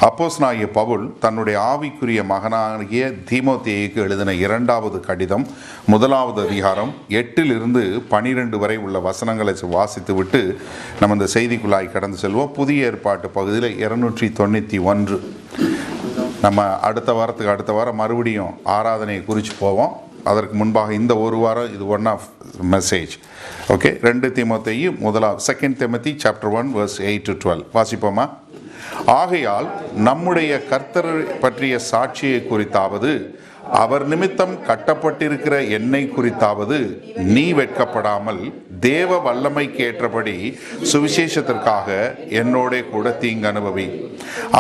அப்போஸ்தலனாகிய பவுல் தன்னுடைய ஆவிக்குரிய மகனாகிய தீமோத்தேயுக்கு எழுதின 2வது கடிதம் 1வது அதிகாரம் 8 to 12 வரை உள்ள வசனங்களை வாசித்துவிட்டு நம்ம இந்த செய்திக்குள்ளாய் கடந்து செல்வோம். புதிய ஏற்பாட்டு பகுதியில் 291. நம்ம அடுத்த வாரம் மறுபடியும் ஆராதனையை குறித்து போவோம். அதற்கு முன்பாக இந்த ஒரு வாரம் இது ஒன் ஆஃப் மெசேஜ். ஓகே, 2 தீமோத்தேயு 2 Timothy chapter 1 verse 8 to 12 வாசிப்போமா? ஆகையால் நம்முடைய கர்த்தர் பற்றிய சாட்சியை குறித்தாவது அவர் நிமித்தம் கட்டப்பட்டிருக்கிற என்னை குறித்தாவது நீ வெட்கப்படாமல் தேவ வல்லமைக்கு ஏற்றபடி சுவிசேஷத்திற்காக என்னோட கூட தீங்கு அனுபவி.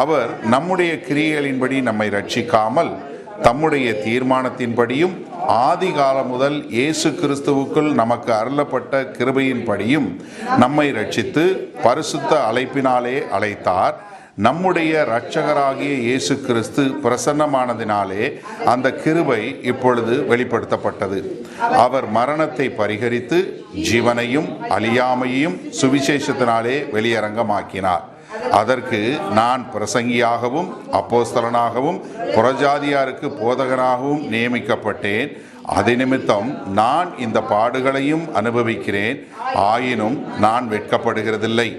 அவர் நம்முடைய கிரியைகளின்படி நம்மை ரட்சிக்காமல் தம்முடைய தீர்மானத்தின்படியும் ஆதி காலம் முதல் இயேசு கிறிஸ்துவுக்குள் நமக்கு அருளப்பட்ட கிருபையின்படியும் நம்மை ரட்சித்து பரிசுத்த அழைப்பினாலே அழைத்தார். நம்முடைய இரட்சகராகிய இயேசு கிறிஸ்து பிரசன்னமானதினாலே அந்த கிருபை இப்பொழுது வெளிப்படுத்தப்பட்டது. அவர் மரணத்தை பரிகரித்து ஜீவனையும் அழியாமையும் சுவிசேஷத்தினாலே வெளியரங்கமாக்கினார். அதற்கு நான் பிரசங்கியாகவும் அப்போஸ்தலனாகவும் புறஜாதியாருக்கு போதகனாகவும் நியமிக்கப்பட்டேன். அது நிமித்தம் நான் இந்த பாடுகளையும் அனுபவிக்கிறேன். ஆயினும் நான் வெட்கப்படுகிறதில்லை.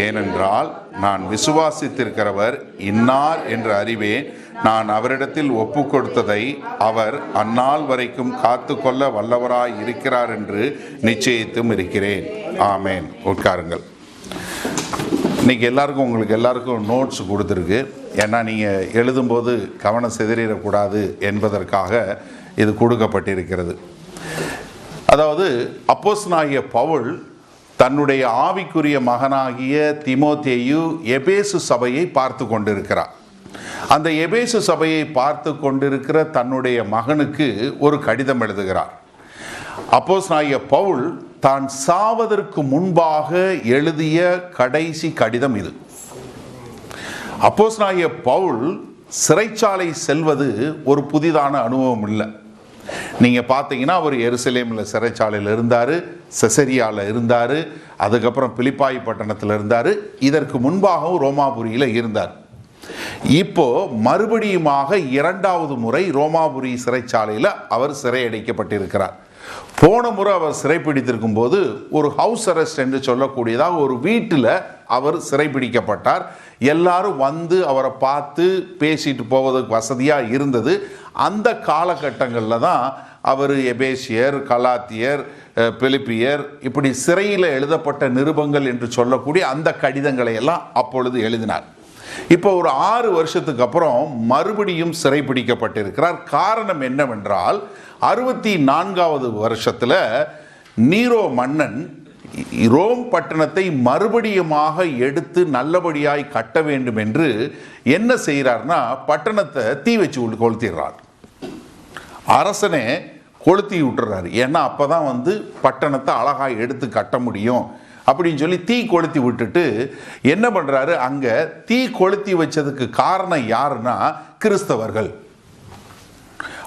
ஏனென்றால் நான் விசுவாசித்திருக்கிறவர் இன்னார் என்று அறிவேன். நான் அவரிடத்தில் ஒப்பு கொடுத்ததை அவர் அந்நாள் வரைக்கும் காத்து கொள்ள வல்லவராய் இருக்கிறார் என்று நிச்சயித்தும் இருக்கிறேன். ஆமேன். உட்காருங்கள். இன்றைக்கி உங்களுக்கு எல்லாருக்கும் நோட்ஸ் கொடுத்துருக்கு. ஏன்னா நீங்கள் எழுதும்போது கவனம் சிதறிடக்கூடாது என்பதற்காக இது கொடுக்கப்பட்டிருக்கிறது. அதாவது அப்போஸ்தலனாகிய பவுல் தன்னுடைய ஆவிக்குரிய மகனாகிய தீமோத்தேயு எபேசு சபையை பார்த்து கொண்டிருக்கிறார். அந்த எபேசு சபையை பார்த்து கொண்டிருக்கிற தன்னுடைய மகனுக்கு ஒரு கடிதம் எழுதுகிறார். அப்போஸ்தலனாகிய பவுல் தான் சாவதற்கு முன்பாக எழுதிய கடைசி கடிதம் இது. அப்போஸ்தலனாகிய பவுல் சிறைச்சாலை செல்வது ஒரு புதிதான அனுபவம் இல்லை. நீங்கள் பார்த்தீங்கன்னா அவர் எருசலேமில் சிறைச்சாலையில் இருந்தார், செசரியாவில் இருந்தார், அதுக்கப்புறம் பிலிப்பாய் பட்டணத்தில் இருந்தார், இதற்கு முன்பாகவும் ரோமாபுரியில் இருந்தார். இப்போ மறுபடியுமாக 2வது முறை ரோமாபுரி சிறைச்சாலையில் அவர் சிறையடைக்கப்பட்டிருக்கிறார். போன முறை அவர் சிறைப்பிடித்திருக்கும் போது ஒரு ஹவுஸ் அரெஸ்ட் என்று சொல்லக்கூடியதாக ஒரு வீட்டில் அவர் சிறைப்பிடிக்கப்பட்டார். எல்லாரும் வந்து அவரை பார்த்து பேசிட்டு போவதற்கு வசதியாக இருந்தது. அந்த காலகட்டங்களில் தான் அவர் எபேசியர், கலாத்தியர், பிலிப்பியர் இப்படி சிறையில் எழுதப்பட்ட நிருபங்கள் என்று சொல்லக்கூடிய அந்த கடிதங்களை எல்லாம் அப்பொழுது எழுதினார். இப்போ ஒரு 6 வருஷத்துக்கு அப்புறம் மறுபடியும் சிறைப்பிடிக்கப்பட்டிருக்கிறார். காரணம் என்னவென்றால் 64வது வருஷத்தில் நீரோ மன்னன் ரோம் பட்டணத்தை மறுபடியுமாக எடுத்து நல்லபடியாய் கட்ட வேண்டும் என்று என்ன செய்கிறார்னா பட்டணத்தை தீ வச்சு கொளுத்திடுறார். அரசனே கொளுத்தி விட்டுறாரு. ஏன்னா அப்போதான் பட்டணத்தை அழகாக எடுத்து கட்ட முடியும் அப்படின்னு சொல்லி தீ கொளுத்தி விட்டுட்டு என்ன பண்ணுறாரு, அங்கே தீ கொளுத்தி வச்சதுக்கு காரணம் யாருன்னா கிறிஸ்தவர்கள்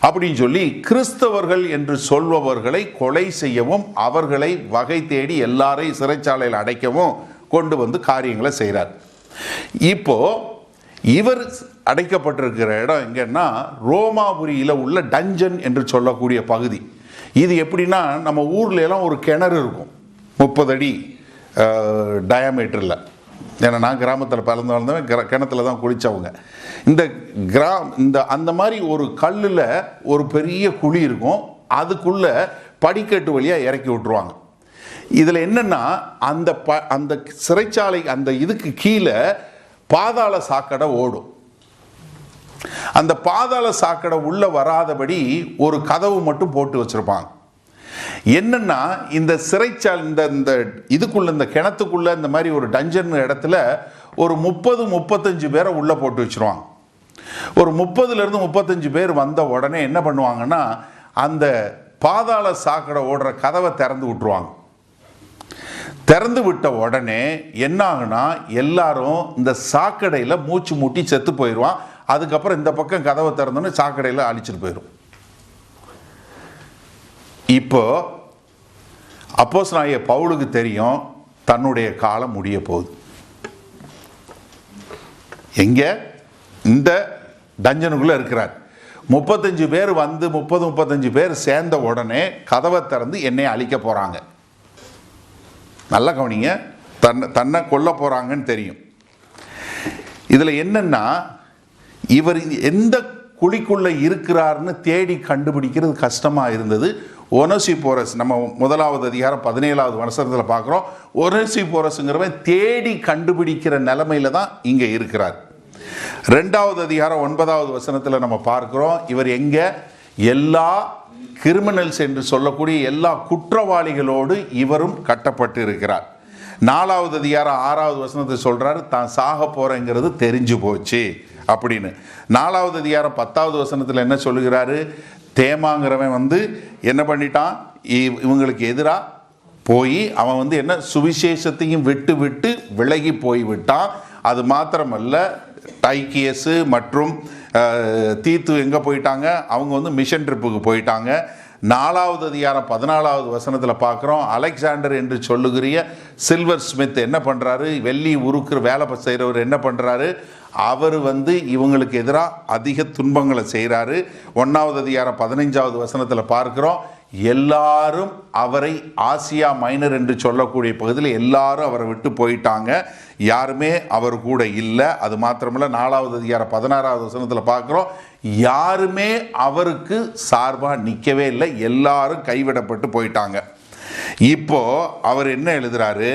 அப்படின்னு சொல்லி கிறிஸ்தவர்கள் என்று சொல்பவர்களை கொலை செய்யவும் அவர்களை வகை தேடி எல்லாரையும் சிறைச்சாலையில் அடைக்கவும் கொண்டு வந்து காரியங்களை செய்கிறார். இப்போ இவர் அடைக்கப்பட்டிருக்கிற இடம் எங்கன்னா ரோமாபுரியில் உள்ள டஞ்சன் என்று சொல்லக்கூடிய பகுதி. இது எப்படின்னா நம்ம ஊர்ல எல்லாம் ஒரு கிணறு இருக்கும் 30 அடி டயாமீட்டரில். ஏன்னா நான் கிராமத்தில் பிறந்து வளர்ந்தவன், கிணத்துல தான் குளித்தவங்க. இந்த அந்த மாதிரி ஒரு கல்லில் ஒரு பெரிய குழி இருக்கும். அதுக்குள்ளே படிக்கட்டு வழியாக இறக்கி விட்டுருவாங்க. இதில் என்னென்னா அந்த சிறைச்சாலை அந்த இதுக்கு கீழே பாதாள சாக்கடை ஓடும். அந்த பாதாள சாக்கடை உள்ளே வராதபடி ஒரு கதவு மட்டும் போட்டு வச்சுருப்பாங்க. என்னன்னா இந்த சிறைச்சாலை இந்த இதுக்குள்ள இந்த கிணத்துக்குள்ள இந்த மாதிரி ஒரு டஞ்சன் இடத்துல ஒரு 30-35 பேரை உள்ள போட்டு வச்சிருவாங்க. ஒரு 30 to 35 பேர் வந்த உடனே என்ன பண்ணுவாங்கன்னா அந்த பாதாள சாக்கடை ஓடுற கதவை திறந்து விட்டுருவாங்க. திறந்து விட்ட உடனே என்ன ஆகுனா எல்லாரும் இந்த சாக்கடையில் மூச்சு முட்டி செத்து போயிடுவான். அதுக்கப்புறம் இந்த பக்கம் கதவை திறந்தோன்னு சாக்கடையில் அழிச்சிட்டு போயிடும். இப்போ அப்போஸ்தலனாகிய பவுலுக்கு தெரியும் தன்னுடைய காலம் முடிய போகுது. எங்கே? இந்த டஞ்சனுக்குள்ள இருக்கிறார். 35 பேர் வந்து 35 பேர் சேர்ந்த உடனே கதவை திறந்து என்னை அழிக்க போறாங்க. நல்லா கவனிங்க, தன்னை கொல்ல போறாங்கன்னு தெரியும். இதுல என்னன்னா, இவர் எந்த குழிக்குள்ள இருக்கிறார்னு தேடி கண்டுபிடிக்கிறது கஷ்டமா இருந்தது. ஒனசிபோரஸ், நம்ம 1வது அதிகாரம் 17வது வசனத்தில் பார்க்குறோம். ஒனசிபோரஸ்ங்கிறவன் தேடி கண்டுபிடிக்கிற நிலைமையில தான் இங்க இருக்கிறார். 2வது அதிகாரம் 9வது வசனத்தில் நம்ம பார்க்கிறோம், இவர் எங்க எல்லா கிரிமினல்ஸ் என்று சொல்லக்கூடிய எல்லா குற்றவாளிகளோடு இவரும் கட்டப்பட்டு இருக்கிறார். 4வது அதிகாரம் 6வது வசனத்தை சொல்றாரு, தான் சாக போறேங்கிறது தெரிஞ்சு போச்சு அப்படின்னு. 4வது அதிகாரம் 10வது வசனத்தில் என்ன சொல்லுகிறாரு, தேமாங்கிறவன் வந்து என்ன பண்ணிட்டான், இவங்களுக்கு எதிராக போய் அவன் வந்து என்ன சுவிசேஷத்தையும் விட்டு விட்டு விலகி போய்விட்டான். அது மாத்திரமல்ல, டைக்கியஸு மற்றும் தீத்து எங்கே போயிட்டாங்க, அவங்க வந்து மிஷன் ட்ரிப்புக்கு போயிட்டாங்க. 4வது அதிகாரம் 14வது வசனத்தில் பார்க்குறோம், அலெக்சாண்டர் என்று சொல்லுகிற சில்வர் ஸ்மித் என்ன பண்ணுறாரு, வெள்ளி உருக்குற வேலை செய்கிறவர் என்ன பண்ணுறாரு, அவர் வந்து இவங்களுக்கு எதிராக அதிக துன்பங்களை செய்கிறாரு. 1வது அதிகாரம் 15வது வசனத்தில் பார்க்குறோம், எல்லாரும் அவரை ஆசியா மைனர் என்று சொல்லக்கூடிய பகுதியில் எல்லாரும் அவரை விட்டு போயிட்டாங்க, யாருமே அவர் கூட இல்லை. அது மாத்திரமல்ல, 4வது அதிகாரம் 16வது வசனத்தில் பார்க்குறோம், யாருமே அவருக்கு சார்பாக நிற்கவே இல்லை, எல்லாரும் கைவிடப்பட்டு போயிட்டாங்க. இப்போ அவர் என்ன எழுதுறாரு,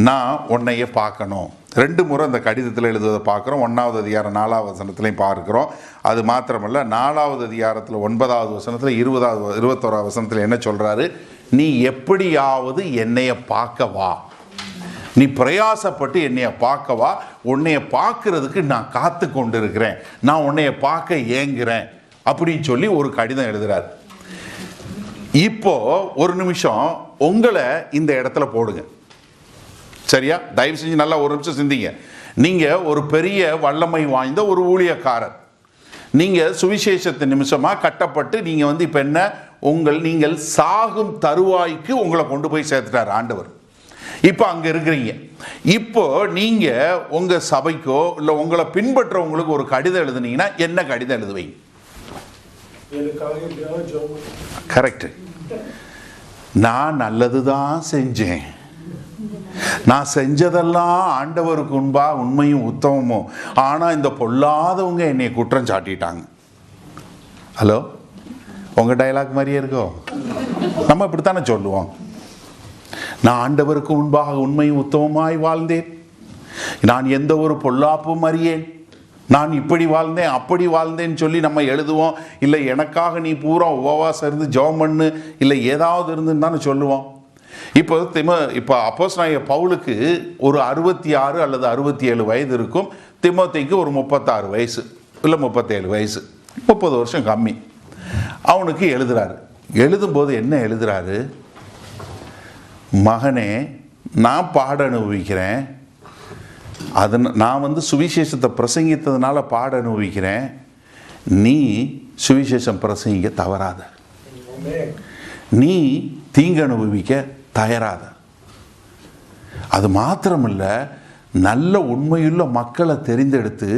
நான் உன்னைய பார்க்கணும். 2 முறை அந்த கடிதத்தில் எழுதுவதை பார்க்குறோம். 1வது அதிகாரம் 4வது வசனத்துலையும் பார்க்குறோம். அது மாத்திரமல்ல, 4வது அதிகாரத்தில் 9வது வசனத்தில் 21வது வசனத்தில் என்ன சொல்கிறாரு, நீ எப்படியாவது என்னைய பார்க்க வா, நீ பிரயாசப்பட்டு என்னைய பார்க்க வா, உன்னைய பார்க்கறதுக்கு நான் காத்து கொண்டு இருக்கிறேன், நான் உன்னைய பார்க்க ஏங்குறேன் அப்படின்னு சொல்லி ஒரு கடிதம் எழுதுறாரு. இப்போ ஒரு நிமிஷம் உங்களை இந்த இடத்துல போடுங்க, சரியா? தயவு செஞ்சு நல்லா ஒரு நிமிஷம் சிந்திங்க. நீங்க ஒரு பெரிய வல்லமை வாய்ந்த ஒரு ஊழியக்காரர், நீங்க சுவிசேஷத்து நிமிஷமா கட்டப்பட்டு நீங்க வந்து இப்ப என்ன, நீங்கள் சாகும் தருவாய்க்கு உங்களை கொண்டு போய் சேர்த்துட்டார் ஆண்டவர். இப்போ அங்க இருக்கிறீங்க. இப்போ நீங்க உங்க சபைக்கோ இல்ல உங்களை பின்பற்றவங்களுக்கு ஒரு கடிதம் எழுதுனீங்கன்னா என்ன கடிதம் எழுதுவீங்க? கரெக்ட். நான் நல்லதுதான் செஞ்சேன், நான் செஞ்சதெல்லாம் ஆண்டவருக்கு முன்பா உண்மையும் உத்தமமும், ஆனா இந்த பொல்லாதவங்க என்னை குற்றம் சாட்டிட்டாங்க. ஹலோ, உங்க டயலாக் மாதிரியே இருக்கோ? நம்ம இப்படித்தானே சொல்லுவோம், நான் ஆண்டவருக்கு முன்பாக உண்மையும் உத்தமமாய் வாழ்ந்தேன், நான் எந்த ஒரு பொல்லாப்பும் அறியேன், நான் இப்படி வாழ்ந்தேன் அப்படி வாழ்ந்தேன்னு சொல்லி நம்ம எழுதுவோம். இல்லை எனக்காக நீ பூரா உபவாசம் இருந்து ஜெபம் பண்ணு, இல்லை ஏதாவது இருந்துன்னு தானே சொல்லுவோம். இப்போ அப்போஸ்தலனாகிய பவுலுக்கு ஒரு 66 அல்லது 67 வயது இருக்கும், திமோத்தேயுக்கு ஒரு 36 வயசு இல்லை 37 வயசு, 30 வருஷம் கம்மி. அவனுக்கு எழுதுறாரு. எழுதும்போது என்ன எழுதுறாரு, மகனே நான் பாட அனுபவிக்கிறேன், அது நான் வந்து சுவிசேஷத்தை பிரசங்கித்ததுனால பாட அனுபவிக்கிறேன், நீ சுவிசேஷம் பிரசங்கிக்க தவறாத, நீ தீங்கு அனுபவிக்க தயாராத. அது மாத்திரமில்ல, நல்ல உண்மையுள்ள மக்களை தெரிந்தெடுத்து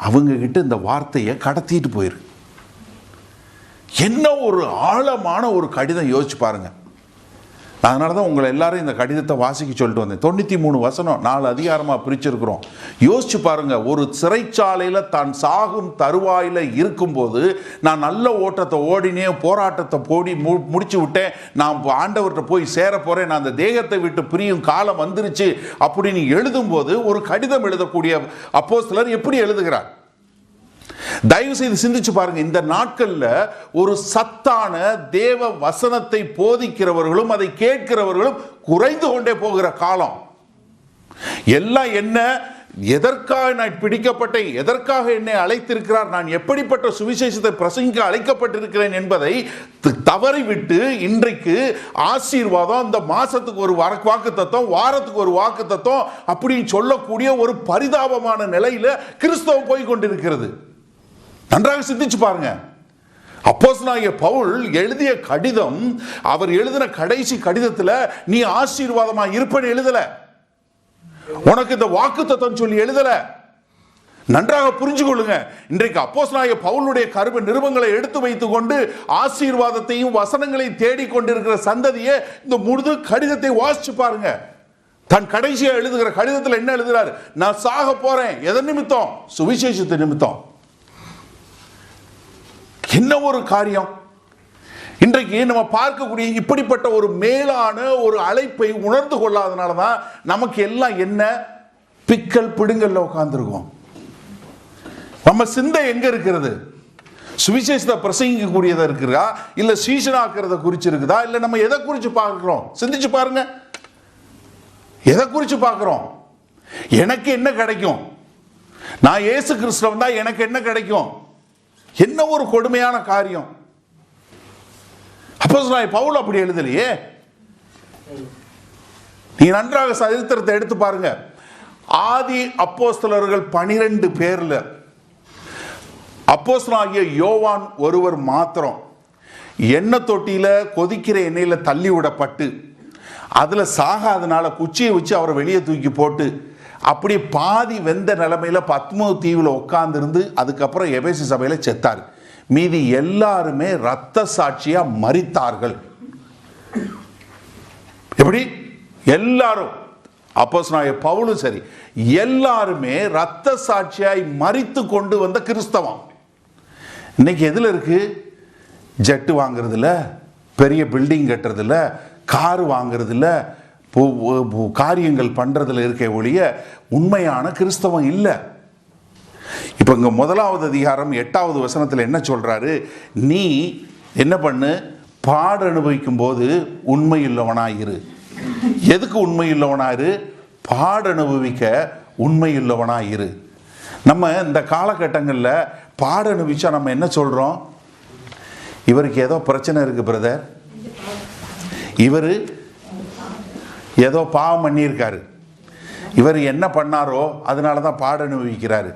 அவங்க கிட்ட இந்த வார்த்தையை கடத்திட்டு போயிரு. என்ன ஒரு ஆழமான ஒரு கடிதம், யோசிச்சு பாருங்க. அதனால தான் உங்களை எல்லாரும் இந்த கடிதத்தை வாசிக்க சொல்லிட்டு வந்தேன். 93 வசனம் 4 அதிகாரமாக பிரிச்சிருக்கிறோம். யோசிச்சு பாருங்க, ஒரு சிறைச்சாலையில் தான் சாகும் தருவாயில் இருக்கும்போது, நான் நல்ல ஓட்டத்தை ஓடினேன், போராட்டத்தை முடிச்சு விட்டேன், நான் ஆண்டவர்கிட்ட போய் சேர போறேன், நான் அந்த தேகத்தை விட்டு பிரியும் காலம் வந்துருச்சு அப்படின்னு எழுதும்போது ஒரு கடிதம் எழுதக்கூடிய அப்போஸ்தலர் எப்படி எழுதுகிறார்? தயவு செய்து சிந்திச்சு பாருங்க. இந்த நாட்கள்ல ஒரு சத்தான தேவ வசனத்தை போதிக்கிறவர்களும் அதை கேட்கிறவர்களும் குறைந்து கொண்டே போகிற காலம். எல்லாம் என்ன, எதற்காக நான் பிடிக்கப்பட்டேன், எதற்காக என்னை அழைத்திருக்கிறார், நான் எப்படிப்பட்ட சுவிசேஷத்தை பிரசங்கிக்க அழைக்கப்பட்டிருக்கிறேன் என்பதை தவறிவிட்டு இன்றைக்கு ஆசீர்வாதம், இந்த மாசத்துக்கு ஒரு வாக்குத்தத்தம், வாரத்துக்கு ஒரு வாக்குத்தத்தம் அப்படின்னு சொல்லக்கூடிய ஒரு பரிதாபமான நிலையில கிறிஸ்தவம் போய் கொண்டிருக்கிறது. நன்றாக சிந்திச்சு பாருங்க. அப்போஸ்தலனாகிய பவுல் எழுதிய கடிதம், அவர் எழுதின கடைசி கடிதத்தில் நீ ஆசீர்வாதமா இருப்பேன்னு எழுதல, உனக்கு இந்த வாக்குத்தத்தம் சொல்லி எழுதல, நன்றாக புரிஞ்சு கொள்ளுங்க. இன்றைக்கு அப்போஸ்தலனாகிய பவுலுடைய கருப நிருபங்களை எடுத்து வைத்துக் கொண்டு ஆசீர்வாதத்தையும் வசனங்களையும் தேடிக்கொண்டிருக்கிற சந்ததியை இந்த முழு கடிதத்தை வாசிச்சு பாருங்க. தன் கடைசியா எழுதுகிற கடிதத்தில் என்ன எழுதுறாரு? நான் சாக போறேன். எதன் நிமித்தம்? சுவிசேஷத்து நிமித்தம். என்ன ஒரு காரியம்! இன்றைக்கு நம்ம பார்க்கக்கூடிய இப்படிப்பட்ட ஒரு மேலான ஒரு அழைப்பை உணர்ந்து கொள்ளாதனாலதான் நமக்கு எல்லாம் என்ன பிக்கல் பிடுங்கல்ல உட்கார்ந்துருக்கோம். நம்ம சிந்தை எங்க இருக்கிறது? சுவிசேஷத்தை பிரசங்கிக்க கூடியதா இருக்கிறதா, இல்ல சீசனாக்குறத குறிச்சு இருக்குதா, இல்ல நம்ம எதை குறிச்சு பார்க்கிறோம்? சிந்திச்சு பாருங்க. எதை குறிச்சு பார்க்கிறோம்? எனக்கு என்ன கிடைக்கும்? நான் இயேசு கிறிஸ்துவன் தான், எனக்கு என்ன கிடைக்கும்? என்ன ஒரு கொடுமையான காரியம்! அப்போஸ்தலனாகிய பவுல் அப்படி எழுதலையே. நீ நன்றாக சரித்திரத்தை எடுத்து பாருங்க. ஆதி அப்போஸ்தலர்கள் 12 பேர்ல அப்போஸ்தலனாகிய யோவான் ஒருவர் மாத்திரம் எண்ணெய் தொட்டியில கொதிக்கிற எண்ணெயில தள்ளி விடப்பட்டு அதுல சாகாதனால குச்சியை வச்சு அவரை வெளியே தூக்கி போட்டு அப்படி பாதி வெந்த நிலைமையில பத்மோ தீவுல உட்கார்ந்து அதுக்கப்புறம் எபேசு சபையில செத்தார். மீதி எல்லாருமே இரத்த சாட்சியா மரித்தார்கள். எப்படி? எல்லாரும், அப்போஸ்தலனாகிய பவுலும் சரி, எல்லாருமே இரத்த சாட்சியாய் மரித்து கொண்டு வந்த கிறிஸ்தவம். இன்னைக்கு எதுல இருக்கு? ஜெட்டு வாங்குறதுல, பெரிய பில்டிங் கட்டுறதுல, கார் வாங்குறதுல, காரியங்கள் பண்றதுல இருக்க ஒழிய உண்மையான கிறிஸ்தவம் இல்லை. இப்ப இங்க 1வது அதிகாரம் 8வது வசனத்தில் என்ன சொல்றாரு? நீ என்ன பண்ணு? பாட அனுபவிக்கும் போது உண்மை இல்லவனாயிரு. எதுக்கு உண்மை இல்லவனாயிரு? பாட அனுபவிக்க உண்மை இல்லவனாயிரு. நம்ம இந்த காலகட்டங்களில் பாட அனுபவிச்சா நம்ம என்ன சொல்றோம்? இவருக்கு ஏதோ பிரச்சனை இருக்கு பிரதர், இவர் ஏதோ பாவம் பண்ணியிருக்காரு, இவர் என்ன பண்ணாரோ அதனால தான் பாட அனுபவிக்கிறாரு.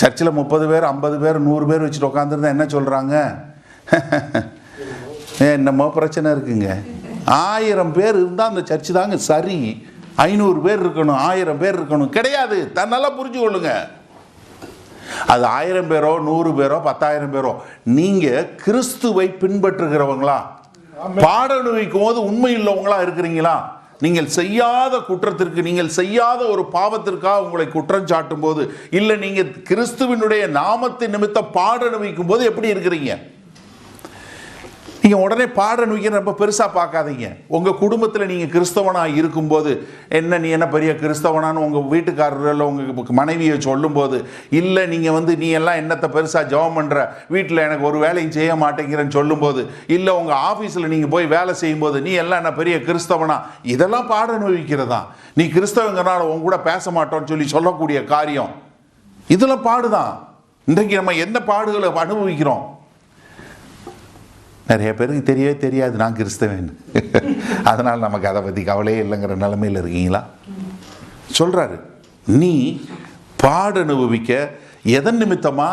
சர்ச்சில் 30 பேர் 50 பேர் 100 பேர் வச்சுட்டு உட்காந்துருந்தா என்ன சொல்றாங்க? என்னமோ பிரச்சனை இருக்குங்க. 1000 பேர் இருந்தால் அந்த சர்ச்சு தாங்க சரி. 500 பேர் இருக்கணும், 1000 பேர் இருக்கணும் கிடையாது. தன்னால புரிஞ்சு கொள்ளுங்க. அது 1000 பேரோ 100 பேரோ 10,000 பேரோ, நீங்க கிறிஸ்துவை பின்பற்றுகிறவங்களா? பாட அனுபவிக்கும் போது உண்மை இல்லவங்களா இருக்கிறீங்களா? நீங்கள் செய்யாத குற்றத்திற்கு, நீங்கள் செய்யாத ஒரு பாவத்திற்காக உங்களை குற்றம் சாட்டும் போது, இல்லை நீங்க கிறிஸ்துவினுடைய நாமத்தின் நிமித்தம் பாட அனுபவிக்கும் போது எப்படி இருக்கிறீங்க? நீங்க உடனே பாட அனுபவிக்க ரொம்ப பெருசா பார்க்காதீங்க. உங்க குடும்பத்தில் நீங்க கிறிஸ்தவனா இருக்கும்போது, என்ன நீ என்ன பெரிய கிறிஸ்தவனான்னு உங்க வீட்டுக்காரர்கள் உங்க மனைவியை சொல்லும் போது, இல்லை நீங்க நீ எல்லாம் என்னத்தை பெருசா ஜெபம் பண்ற, வீட்டில் எனக்கு ஒரு வேலையும் செய்ய மாட்டேங்கிறேன்னு சொல்லும் போது, இல்லை உங்க ஆபீஸ்ல நீங்க போய் வேலை செய்யும் போது நீ எல்லாம் என்ன பெரிய கிறிஸ்தவனா, இதெல்லாம் பாட அனுபவிக்கிறதா? நீ கிறிஸ்தவங்கனால உங்க கூட பேச மாட்டோம்னு சொல்லக்கூடிய காரியம், இதெல்லாம் பாடுதான். இன்றைக்கு நம்ம என்ன பாடுகளை அனுபவிக்கிறோம்? நிறைய பேருக்கு தெரியவே தெரியாது நான் கிறிஸ்தவன், அதனால் நமக்கு அதை பற்றி கவலையே இல்லைங்கிற நிலைமையில் இருக்கீங்களா? சொல்றாரு, நீ பாட அனுபவிக்க எதன் நிமித்தமா?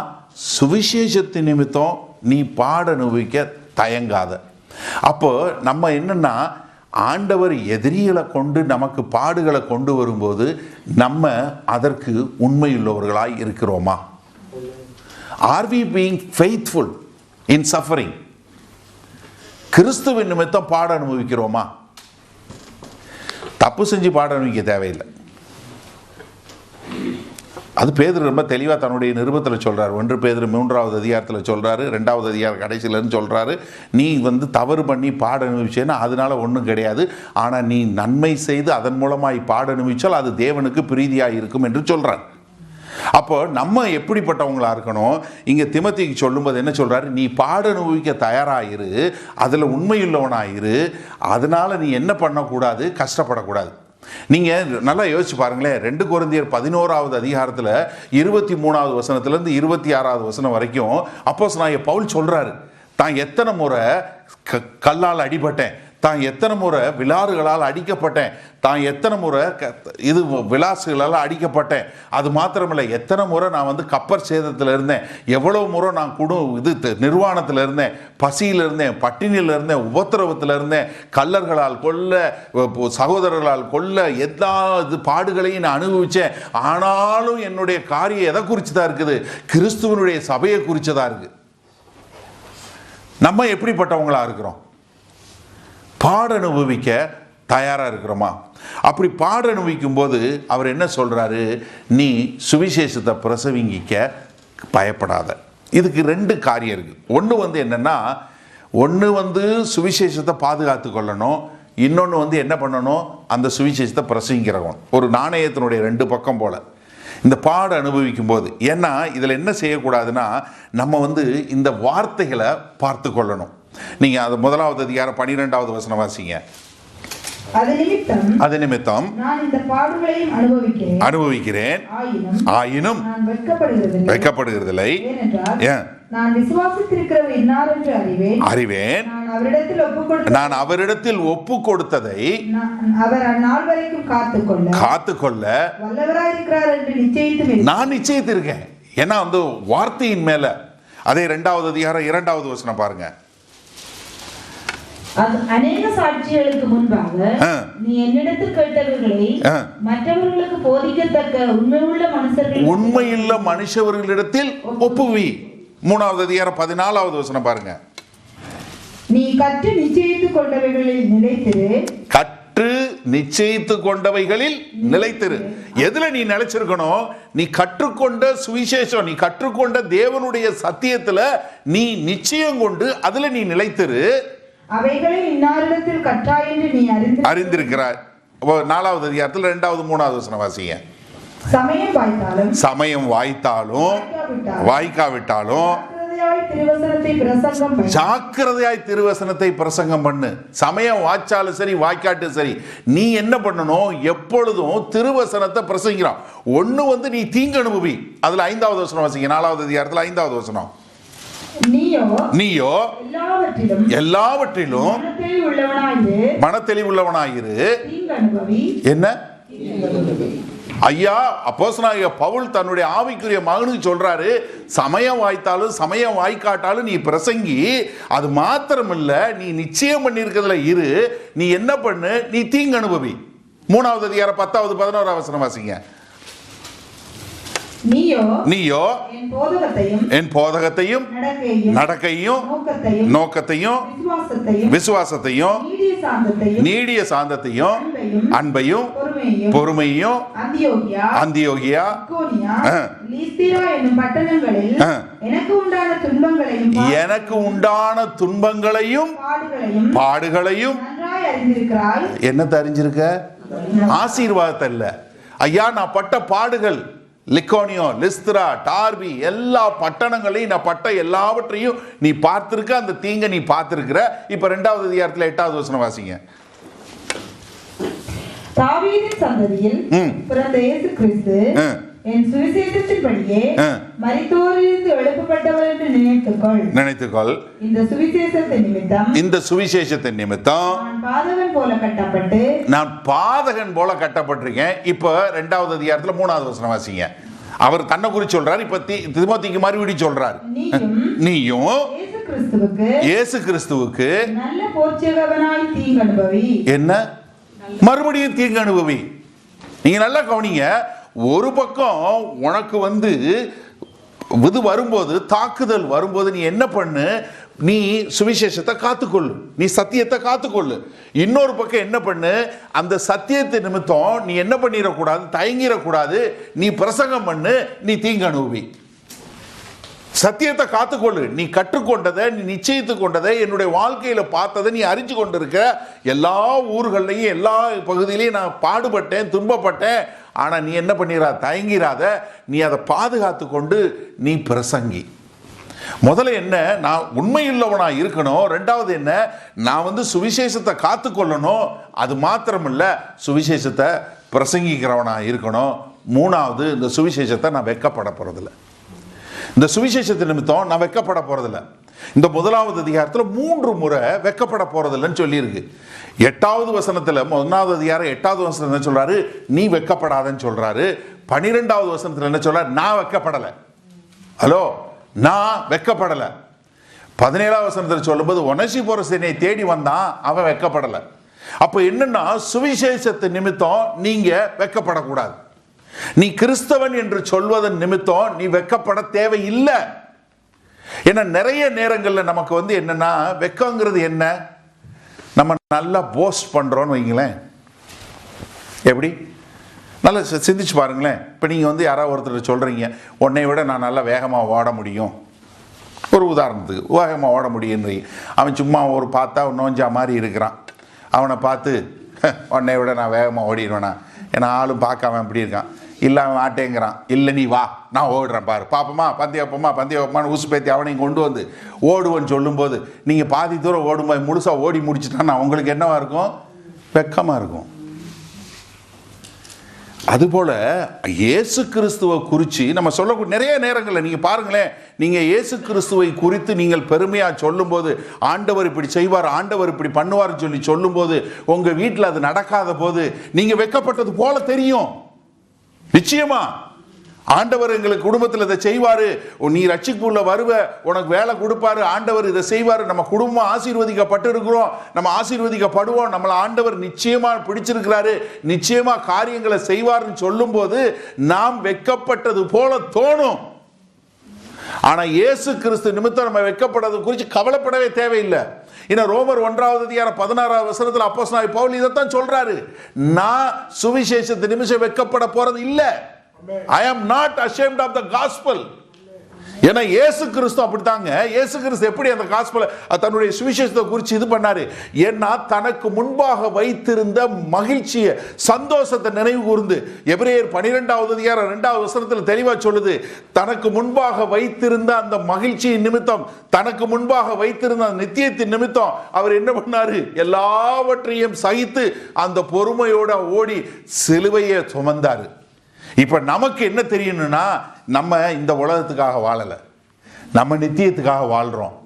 சுவிசேஷத்தின் நிமித்தம் நீ பாட அனுபவிக்க தயங்காத. அப்போ நம்ம என்னன்னா, ஆண்டவர் எதிரிகளை கொண்டு நமக்கு பாடுகளை கொண்டு வரும்போது நம்ம அதற்கு உண்மையுள்ளவர்களாய் இருக்கிறோமா? Are we being faithful in suffering? கிறிஸ்துவின் நிமித்தம் பாட அனுபவிக்கிறோமா? தப்பு செஞ்சு பாட அனுபவிக்க தேவையில்லை. அது பேதுரு ரொம்ப தெளிவாக தன்னுடைய நிருபத்தில் சொல்றாரு. 1 பேதுரு 3வது அதிகாரத்தில் சொல்றாரு, 2வது அதிகார கடைசியிலன்னு சொல்றாரு, நீ தவறு பண்ணி பாட அனுபவிச்சேன்னா அதனால ஒன்றும் கிடையாது, ஆனால் நீ நன்மை செய்து அதன் மூலமாய் பாட அனுபவிச்சால் அது தேவனுக்கு பிரீதியாக இருக்கும் என்று சொல்றார். அப்போ நம்ம எப்படிப்பட்டவங்களா இருக்கணும்? இங்க தீமோத்தேயுக்கு சொல்லும்போது என்ன சொல்றாரு? நீ பாட அனுபவிக்க தயாராயிரு, அதுல உண்மையுள்ளவனாயிரு, அதனால நீ என்ன பண்ணக்கூடாது? கஷ்டப்படக்கூடாது. நீங்க நல்லா யோசிச்சு பாருங்களேன். 2 கொரிந்தியர் 11வது அதிகாரத்துல 23வது வசனத்திலிருந்து 26வது வசனம் வரைக்கும் அப்போஸ்தலனாகிய பவுல் சொல்றாரு, தான் எத்தனை முறை கல்லால் அடிபட்டேன், தான் எத்தனை முறை விலாறுகளால் அடிக்கப்பட்டேன், தான் எத்தனை முறை இது விலாசுகளால் அடிக்கப்பட்டேன், அது மாத்திரமில்லை எத்தனை முறை நான் கப்பர் சேதத்தில் இருந்தேன், எவ்வளவு முறை நான் நிர்வாணத்தில் இருந்தேன், பசியில் இருந்தேன், பட்டினியில் இருந்தேன், உபத்திரவத்தில் இருந்தேன், கள்ளர்களால் கொல்ல, சகோதரர்களால் கொல்ல, எல்லா பாடுகளையும் நான் அனுபவிச்சேன். ஆனாலும் என்னுடைய காரியம் எதை குறிச்சுதான் இருக்குது? கிறிஸ்துவனுடைய சபையை குறிச்சதா இருக்கு. நம்ம எப்படிப்பட்டவங்களா இருக்கிறோம்? பாட அனுபவிக்க தயாரா இருக்கிறோமா? அப்படி பாட அனுபவிக்கும் போது அவர் என்ன சொல்றாரு? நீ சுவிசேஷத்தை பிரசவிக்க பயப்படாத. இதுக்கு ரெண்டு காரியம் இருக்கு. ஒன்று என்னன்னா, ஒன்று சுவிசேஷத்தை பாதுகாத்து கொள்ளணும், இன்னொன்று என்ன பண்ணணும்? அந்த சுவிசேஷத்தை பிரசவிக்கிறவன். ஒரு நாணயத்தினுடைய ரெண்டு பக்கம் போல இந்த பாட அனுபவிக்கும் போது. ஏன்னா இதில் என்ன செய்யக்கூடாதுன்னா, நம்ம இந்த வார்த்தைகளை பார்த்து கொள்ளணும். நீங்க அது 1வது அதிகாரம் 12வது வசனம் வாசிங்க. அது நிமித்தம் நான் இந்த பாடுகளையும் அனுபவிக்கிறேன், ஆயினும் வெட்கப்படுகிறதில்லை. நான் விசுவாசித்திருக்கிறவர் இன்னார் என்று அறிவேன். நான் அவரிடத்தில் ஒப்பு கொடுத்ததை அவர் அந்நாள் வரைக்கும் காத்துக்கொள்ள வல்லவராயிருக்கிறார் என்று நான் நிச்சயித்திருக்கேன். ஏன்னா வார்த்தையின் மேல. அதே 2வது அதிகாரம் 2வது வசனம் பாருங்க. அநேக சாட்சிகளுக்கு முன்பாக நீ என்னிடத்தில் கேட்டவர்களை மற்றவர்களுக்கு போதிக்கத்தக்க உண்மையுள்ள மனுஷர்களிடத்தில் ஒப்புவி. 3வது அதிகாரம் 14வது வசனம் பாருங்க. நீ கற்று நிச்சயித்துக் கொண்டவைகளில் நிலைத்திரு. கற்று நிச்சயித்துக் கொண்டவைகளில் நிலைத்திரு. எதுல நீ நிலைச்சிருக்கணும்? நீ கற்றுக்கொண்ட சுவிசேஷம், நீ கற்றுக்கொண்ட தேவனுடைய சத்தியத்துல நீ நிச்சயம் கொண்டு அதுல நீ நிலைத்திரு. அவைகளை இன்னாரிடத்தில் கற்றாய் என்று நீ அறிந்திருக்கிறாய். 4வது அதிகாரத்தில் 2வது 3வது வசனம் வாசிங்க. சமயம் வாய்த்தாலும் வாய்க்காவிட்டாலும் ஜாக்கிரதையாய் திருவசனத்தை பிரசங்கம் பண்ணு. சமயம் வாய்ச்சாலும் சரி வாய்க்காட்டும் சரி, நீ என்ன பண்ணணும்? எப்பொழுதும் திருவசனத்தை பிரசங்கிறான். ஒண்ணு நீ தீங்கு அனுபவி. அதுல 5வது வசனம் வாசிங்க. 4வது அதிகாரத்தில் 5வது வசனம். நீயோ எல்லாவற்றிலும் மனத்தெளிவுள்ளவனாயிரு. என்ன ஐயா அப்போஸ்தலனாகிய பவுல் தன்னுடைய ஆவிக்குரிய மகனுக்கு சொல்றாரு, சமயம் வாய்த்தாலும் சமயம் வாய்க்காட்டாலும் நீ பிரசங்கி. அது மாத்திரமில்ல, நீ நிச்சயம் பண்ணிருக்கிறதுல இரு. நீ என்ன பண்ணு? நீ தீங்கு அனுபவி. 3வது அதிகாரம் 10வது 11வது வசனம் வாசிங்க. நீயோ என் போதகத்தையும் நடக்கையும் நோக்கத்தையும் விசுவாசத்தையும் நீடிய சாந்தத்தையும் அன்பையும் பொறுமையும் அந்தியோகியா எனக்கு உண்டான துன்பங்களையும் பாடுகளையும் என்னத்தை அறிஞ்சிருக்க? ஆசீர்வாதத்தை இல்ல. ஐயா நான் பட்ட பாடுகள், லிக்கோனியம், லிஸ்திரா, டார்பி, எல்லா பட்டணங்களையும் நான் பட்ட எல்லாவற்றையும் நீ பார்த்திருக்க. அந்த தீங்க நீ பார்த்திருக்கிற. இப்ப 2வது அதிகாரத்தில் 8வது வசனம் வாசிங்க. தாவீதின் சந்ததியில் பிறந்த இயேசு கிறிஸ்து என் சுவிசேஷத்தின்படியே மரித்தோரிலிருந்து எழுப்பப்பட்டவர் என்று நினைத்துக்கொள். இந்த சுவிசேஷத்தின் நிமித்தம் நான் பாதகன் போல கட்டப்பட்டிருக்கேன். இப்ப 2வது அதிகாரத்துல 3வது வசனம் வாசிங்க. அவர் தன்னை குறித்து சொல்றாரு. இப்ப தீமோத்தேயுக்கு மறுபடியும் சொல்றாரு, நீயும் இயேசு கிறிஸ்துவுக்கு நல்ல போர்ச்சகவனாய் தீங்கு அனுபவி. என்ன மறுபடியும் தீங்கு அனுபவி. நீங்க நல்லா கவனிங்க. ஒரு பக்கம் உனக்கு இது வரும்போது, தாக்குதல் வரும்போது நீ என்ன பண்ணு? நீ சுவிசேஷத்தை காத்துக்கொள்ளு, நீ சத்தியத்தை காத்துக்கொள்ளு. இன்னொரு பக்கம் என்ன பண்ணு? அந்த சத்தியத்தை நிமித்தம் நீ என்ன பண்ணிடக்கூடாது? தயங்கிடக்கூடாது. நீ பிரசங்கம் பண்ணு, நீ தீங்கு அனுபவி. சத்தியத்தை காத்துக்கொள்ளு. நீ கற்றுக்கொண்டதை, நீ நிச்சயித்து கொண்டதை, என்னுடைய வாழ்க்கையில பார்த்ததை நீ அறிஞ்சு கொண்டிருக்க. எல்லா ஊர்களையும் எல்லா பகுதியிலையும் நான் பாடுபட்டேன், துன்பப்பட்டேன். ஆனா நீ என்ன பண்ணிடாத? தயங்கிராத. நீ அதை பாதுகாத்து கொண்டு நீ பிரசங்கி. முதல்ல என்ன? நான் உண்மையுள்ளவனா இருக்கணும். 2வது என்ன? நான் சுவிசேஷத்தை காத்துக்கொள்ளணும். அது மாத்திரமில்ல, சுவிசேஷத்தை பிரசங்கிக்கிறவனா இருக்கணும். 3வது, இந்த சுவிசேஷத்தை நான் வெட்கப்பட போறதில்லை. இந்த சுவிசேஷத்தின் நிமித்தம் நான் வெட்கப்பட போறதில்லை. இந்த 1வது அதிகாரத்தில் 3 முறை வெக்கப்பட போறதில்லைன்னு சொல்லியிருக்கு. 8வது வசனத்தில் 1வது அதிகாரம் 8வது வசனத்தில் என்ன சொல்றாரு? நீ வெக்கப்படாதன்னு சொல்றாரு. 12வது வசனத்தில் என்ன சொல்றாரு? நான் வெக்கப்படலை. ஹலோ, நான் வெக்கப்படலை. 17வது வசனத்தில் சொல்லும்போது ஒனேசிபோரஸ் என்னை தேடி வந்தான், அவன் வெக்கப்படலை. அப்ப என்னன்னா, சுவிசேஷத்து நிமித்தம் நீங்க வெக்கப்படக்கூடாது. நீ கிறிஸ்தவன் என்று சொல்வதன் நிமித்தம் நீ வெக்கப்பட தேவையில்லை. ஏன்னா நிறைய நேரங்களில் நமக்கு என்னன்னா, வெக்கங்கிறது என்ன? நம்ம நல்லா போஸ்ட் பண்றோம்னு வைங்களேன். எப்படி? நல்லா சிந்திச்சு பாருங்களேன். இப்போ நீங்கள் யாராவது ஒருத்தர் சொல்கிறீங்க, உன்னை விட நான் நல்லா வேகமாக ஓட முடியும், ஒரு உதாரணத்துக்கு வேகமாக ஓட முடியும்னு. அவன் சும்மா ஒரு பார்த்தா நோஞ்சா மாதிரி இருக்கிறான். அவனை பார்த்து உன்னை விட நான் வேகமாக ஓடிடுவேனா? ஏன்னா ஆளும் பார்க்காம எப்படி இருக்கான். இல்லை அவன் ஆட்டேங்கிறான். இல்லை நீ வா, நான் ஓடுறேன் பாரு, பாப்பமா பந்தய வைப்பமான்னு ஊசு பேத்தி அவனையும் கொண்டு வந்து ஓடுவேன்னு சொல்லும்போது நீங்கள் பாதி தூரம் ஓடும்போது முழுசாக ஓடி முடிச்சுட்டான்னா உங்களுக்கு என்னவா இருக்கும்? வெக்கமாக இருக்கும். அதுபோல இயேசு கிறிஸ்துவை குறித்து நம்ம சொல்லக்கூடிய நிறைய நேரங்களில் நீங்கள் பாருங்களேன், நீங்கள் இயேசு கிறிஸ்துவை குறித்து நீங்கள் பெருமையாக சொல்லும்போது, ஆண்டவர் இப்படி செய்வார், ஆண்டவர் இப்படி பண்ணுவார்னு சொல்லும்போது, உங்கள் வீட்டில் அது நடக்காத போது நீங்கள் வெட்கப்பட்டது போல தெரியும். நிச்சயமா ஆண்டவர் எங்களுக்கு குடும்பத்தில் இதை செய்வாரு, நீ ரட்சிப்புள்ள வருவ, உனக்கு வேலை கொடுப்பாரு, ஆண்டவர் இதை செய்வாரு, நம்ம குடும்பம் ஆசீர்வதிக்கப்பட்டு இருக்கிறோம், நம்ம ஆசீர்வதிக்கப்படுவோம், நம்மளை ஆண்டவர் நிச்சயமா பிடிச்சிருக்கிறாரு, நிச்சயமா காரியங்களை செய்வார்னு சொல்லும் போது நாம் வெட்கப்பட்டது போல தோணும். ஆனா இயேசு கிறிஸ்து நிமித்தம் நம்ம வெட்கப்பட்டது குறித்து கவலைப்படவே தேவையில்லை. ஏன்னா ரோமர் 1வது அதிகாரம் 16வது வசனத்தில் அப்போஸ்தலனாகிய பவுல் இதைத்தான் சொல்றாரு. நான் சுவிசேஷத்து நிமிஷம் வெட்கப்பட போறது இல்லை. I am not ashamed of the gospel. ஏன்னா இயேசு கிறிஸ்து அப்படித்தாங்க. இயேசு கிறிஸ்து எப்படி அந்த காஸ்பலை தன்னுடைய சுவிசேஷத்தை குறித்து இது பண்ணாரு? ஏன்னா தனக்கு முன்பாக வைத்திருந்த மகிழ்ச்சியை, சந்தோஷத்தை நினைவு கூர்ந்து, எபிரேயர் 12வது அதிகாரம் 2வது வசனத்தில் தெளிவா சொல்லுது, தனக்கு முன்பாக வைத்திருந்த அந்த மகிழ்ச்சியின் நிமித்தம், தனக்கு முன்பாக வைத்திருந்த அந்த நித்தியத்தின் நிமித்தம் அவர் என்ன பண்ணாரு? எல்லாவற்றையும் சகித்து அந்த பொறுமையோட ஓடி சிலுவையை சுமந்தாரு. இப்ப நமக்கு என்ன தெரியணும்னா, நம்ம இந்த உலகத்துக்காக வாழல, நம்ம நித்தியத்துக்காக வாழ்றோம்.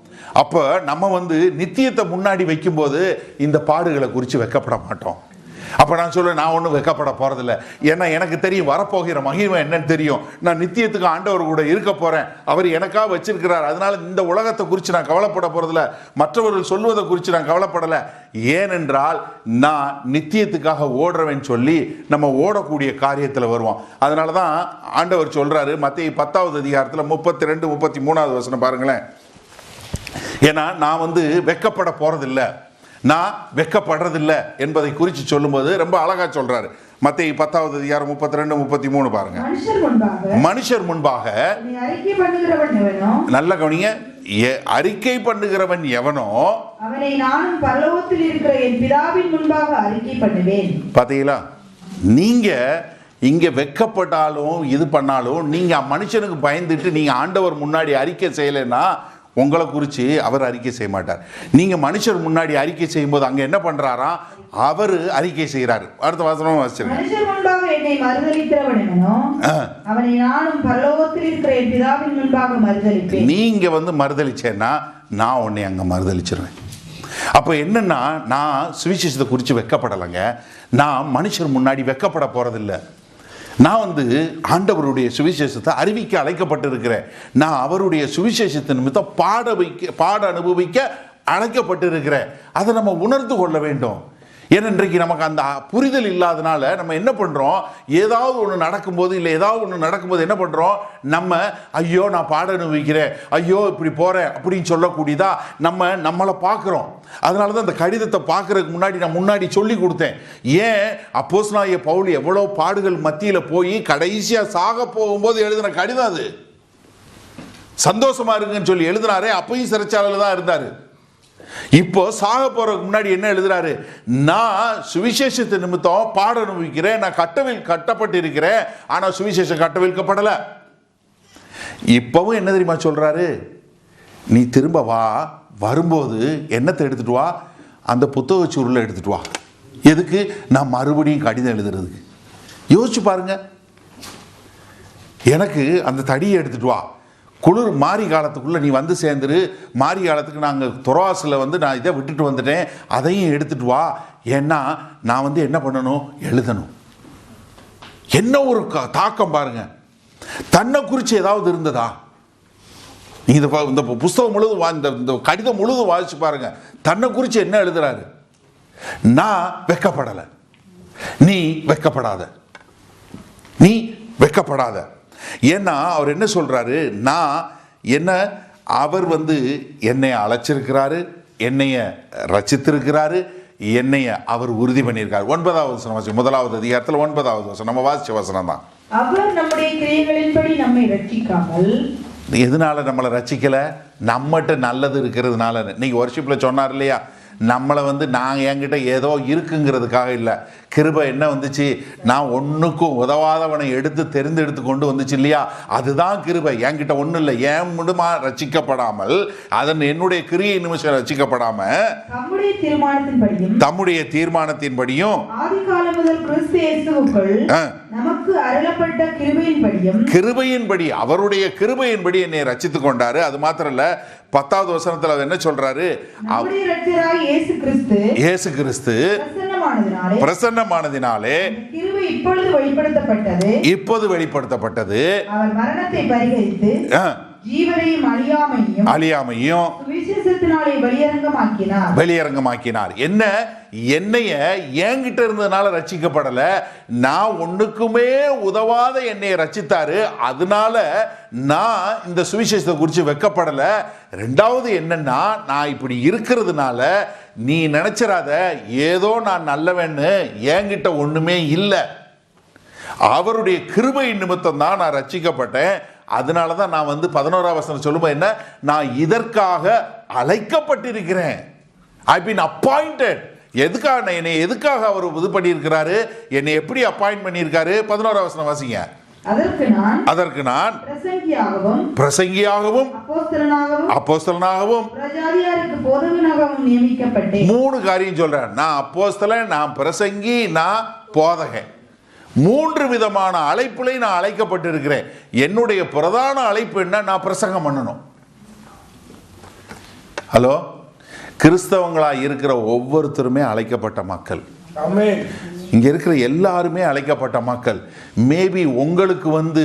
அப்ப நம்ம நித்தியத்தை முன்னாடி வைக்கும்போது இந்த பாடுகளை குறித்து வெட்கப்பட மாட்டோம். அப்ப நான் சொல்லுவேன், நான் ஒன்றும் வெட்கப்பட போறதில்லை. ஏன்னா எனக்கு தெரியும் வரப்போகிற மகிமை என்னன்னு தெரியும். நான் நித்தியத்துக்கு ஆண்டவர் கூட இருக்க போறேன், அவர் எனக்காக வச்சிருக்கிறார். அதனால இந்த உலகத்தை குறித்து நான் கவலைப்பட போறதில்லை, மற்றவர்கள் சொல்வதை குறித்து நான் கவலைப்படலை. ஏனென்றால் நான் நித்தியத்துக்காக ஓடுறவன் சொல்லி நம்ம ஓடக்கூடிய காரியத்தில் வருவோம். அதனால தான் ஆண்டவர் சொல்றாரு மத்தேயு 10வது அதிகாரத்தில் 32, 33வது வசனம் பாருங்களேன். ஏன்னா நான் வெட்கப்பட போறதில்லை, நான் வெட்கப்படுறதில்லை என்பதை குறித்து சொல்லும்போது ரொம்ப அழகா சொல்றாரு. மத்தேயு 10வது அதிகாரம் 32, 33 பாருங்க. மனுஷர் முன்பாக நல்ல கவனிங்க, அறிக்கை பண்ணுகிறவன் எவனோ அவனை நானும் பரலோகத்தில் இருக்கிற என் பிதாவின் முன்பாக அறிக்கை பண்ணுவேன். பாத்தீங்களா? நீங்க இங்க வெட்கப்பட்டாலும் இது பண்ணாலும் நீங்க மனுஷனுக்கு பயந்துட்டு நீங்க ஆண்டவர் முன்னாடி அறிக்கை செய்யலைன்னா உங்களை குறித்து அவர் அறிக்கை செய்ய மாட்டார். நீங்க மனுஷர் முன்னாடி அறிக்கை செய்யும் போது அங்க என்ன பண்றாரா? அவர் அறிக்கை செய்யறாரு. அடுத்த வசனம் வாசிச்சிருங்க. மனுஷர் முன்பாக என்னை மறுதலிக்கிறவன் எவனோ அவனை நானும் பரலோகத்தில் இருக்கிற என் பிதாவின் முன்பாக மறுதலிப்பேன். நீங்க மறுதலிச்சேன்னா நான் உன்னை அங்க மறுதலிச்சிருவேன். அப்போ என்னன்னா, நான் சுவிசேஷத்தை குறித்து வெட்கப்படலைங்க, நான் மனுஷர் முன்னாடி வெட்கப்பட போறதில்லை. நான் ஆண்டவருடைய சுவிசேஷத்தை அறிவிக்க அழைக்கப்பட்டிருக்கிறேன். நான் அவருடைய சுவிசேஷத்தை நிமித்தம் பாட அனுபவிக்க அழைக்கப்பட்டிருக்கிறேன். அதை நம்ம உணர்ந்து கொள்ள வேண்டும். ஏன்னா இன்றைக்கு நமக்கு அந்த புரிதல் இல்லாதனால நம்ம என்ன பண்றோம்? ஏதாவது ஒன்று நடக்கும்போது இல்லை ஏதாவது ஒன்று நடக்கும்போது என்ன பண்றோம்? நம்ம ஐயோ நான் பாட அனுபவிக்கிறேன், ஐயோ இப்படி போறேன் அப்படின்னு சொல்லக்கூடியதா நம்மளை பார்க்குறோம். அதனால தான் அந்த கடிதத்தை பார்க்கறதுக்கு முன்னாடி நான் முன்னாடி சொல்லி கொடுத்தேன். ஏன் அப்போஸ்தலனாகிய பவுல் எவ்வளோ பாடுகள் மத்தியில் போய் கடைசியாக சாக போகும்போது எழுதின கடிதம் அது. சந்தோஷமா இருக்குன்னு சொல்லி எழுதினாரே, அப்பயும் சிறைச்சாலையில் தான் இருந்தாரு. இப்போ சாக போறதுக்கு முன்னாடி என்ன எழுதுறாரு? நான் சுவிசேஷத்தை நிமித்தம் பாட அனுபவிக்கிறேன், நான் கட்டப்பட்டு இருக்கிறேன், ஆனா சுவிசேஷம் கட்டவிழ்க்கப்படல. இப்பவும் என்ன தெரியுமா சொல்றாரு? நீ திரும்ப வா, வரும்போது என்னத்தை எடுத்துட்டு வா? அந்த புத்தக சுருளை எடுத்துட்டு வா. எதுக்கு? நான் மறுபடியும் கடிதம் எழுதுறதுக்கு. யோசிச்சு பாருங்க. எனக்கு அந்த தடியை எடுத்துட்டு வா, குளிர் மாரி காலத்துக்குள்ளே நீ வந்து சேர்ந்துரு, மாரி காலத்துக்கு நாங்கள் துரோவாசில் வந்து நான் இதை விட்டுட்டு வந்துட்டேன், அதையும் எடுத்துட்டு வா, ஏன்னா நான் வந்து என்ன பண்ணணும், எழுதணும். என்ன ஒரு தாக்கம் பாருங்க. தன்னை குறித்து ஏதாவது இருந்ததா? இந்த புஸ்தகம் முழுதும் இந்த கடிதம் முழுதும் வாசிச்சு பாருங்க. தன்னை குறித்து என்ன எழுதுறாரு? நான் வெக்கப்படலை, நீ வெக்கப்படாத, நீ வெக்கப்படாத. ஏன்னா அவர் என்ன சொல்றாரு, நான் என்ன, அவர் வந்து என்னை அழைச்சிருக்கிறாரு, என்னைய ரச்சித்திருக்கிறாரு, என்னைய அவர் உறுதி பண்ணியிருக்காரு. 9வது வசனம், 1வது அதிகாரத்தில் 9வது வசனம் நம்ம வாசிச்ச வசனம் தான். அவர் நம்முடைய கிரியைகளின்படி நம்மை ரட்சிக்காமல். எதனால நம்மளை ரட்சிக்கல? நம்மகிட்ட நல்லது இருக்கிறதுனால. இன்னைக்கு வர்ஷிப்ல சொன்னார் இல்லையா, நம்மளை வந்து நான் என்கிட்ட ஏதோ இருக்குங்கிறதுக்காக இல்லை. கிருபை என்ன வந்துச்சு, நான் ஒன்றுக்கும் உதவாதவனை எடுத்து தெரிந்தெடுத்து கொண்டு வந்துச்சு இல்லையா, அதுதான் கிருபை. என்கிட்ட ஒன்றும் இல்லை, என் முழுமா ரட்சிக்கப்படாமல், அதன் என்னுடைய கிரியை நிமிஷம் ரட்சிக்கப்படாம தம்முடைய தீர்மானத்தின்படியும் ஆதிகாலம் முதல் கிறிஸ்து இயேசுவுக்குள் நமக்கு அருளப்பட்ட கிருபையின்படி, அவருடைய கிருபையின்படி என்னை ரட்சித்து கொண்டாரு. அது மாத்திரம் இல்ல, 10வது வசனத்துல அவர் என்ன சொல்றாரு, இயேசு கிறிஸ்து பிரசன்னமானதினாலே கிருபை இப்பொழுது வெளிப்படுத்தப்பட்டது. அவர் மரணத்தை பரிகரித்து ஜீவனையும் அழியாமையும் வெளியரங்கமாக்கினார். என்ன, என்னைய என்கிட்ட இருந்ததுனால ரட்சிக்கப்படல, நான் ஒண்ணுக்குமே உதவாத என்னை ரட்சித்தாரு, அதனால நான் இந்த சுவிசேஷத்தை குறித்து வெக்கப்படல. ரெண்டாவது என்னன்னா, நான் இப்படி இருக்கிறதுனால நீ நினைச்சிராத ஏதோ நான் நல்லவன்னு, என்கிட்ட ஒண்ணுமே இல்லை, அவருடைய கிருபை நிமித்தம் தான் நான் ரட்சிக்கப்பட்டேன். அதனால தான் நான் வந்து 11வது வசனம் சொல்லும்போது என்ன, நான் இதற்காக அழைக்கப்பட்டிருக்கிறேன். I been appointed. எதுக்காக என்னை எதுக்காக அவர் இது பண்ணியிருக்கிறாரு, என்னை எப்படி அப்பாயிண்ட் பண்ணியிருக்காரு? 11வது வசனம் வாசிங்க. அதற்கு நான் பிரசங்கியாகவும் அப்போஸ்தலனாகவும் நியமிக்கப்பட்டேன். 3 காரியம் சொல்றேன். நான் அப்போஸ்தலன், நான் பிரசங்கி, நான் போதகன். 3 விதமான அழைப்புகளை நான் அழைக்கப்பட்டிருக்கிறேன். என்னுடைய பிரதான அழைப்பு என்ன, நான் பிரசங்கம் பண்ணணும். ஹலோ, கிறிஸ்தவங்களா இருக்கிற ஒவ்வொருத்தருமே அழைக்கப்பட்ட மக்கள். இங்க இருக்கிற எல்லாருமே அழைக்கப்பட்ட மக்கள். மேபி உங்களுக்கு வந்து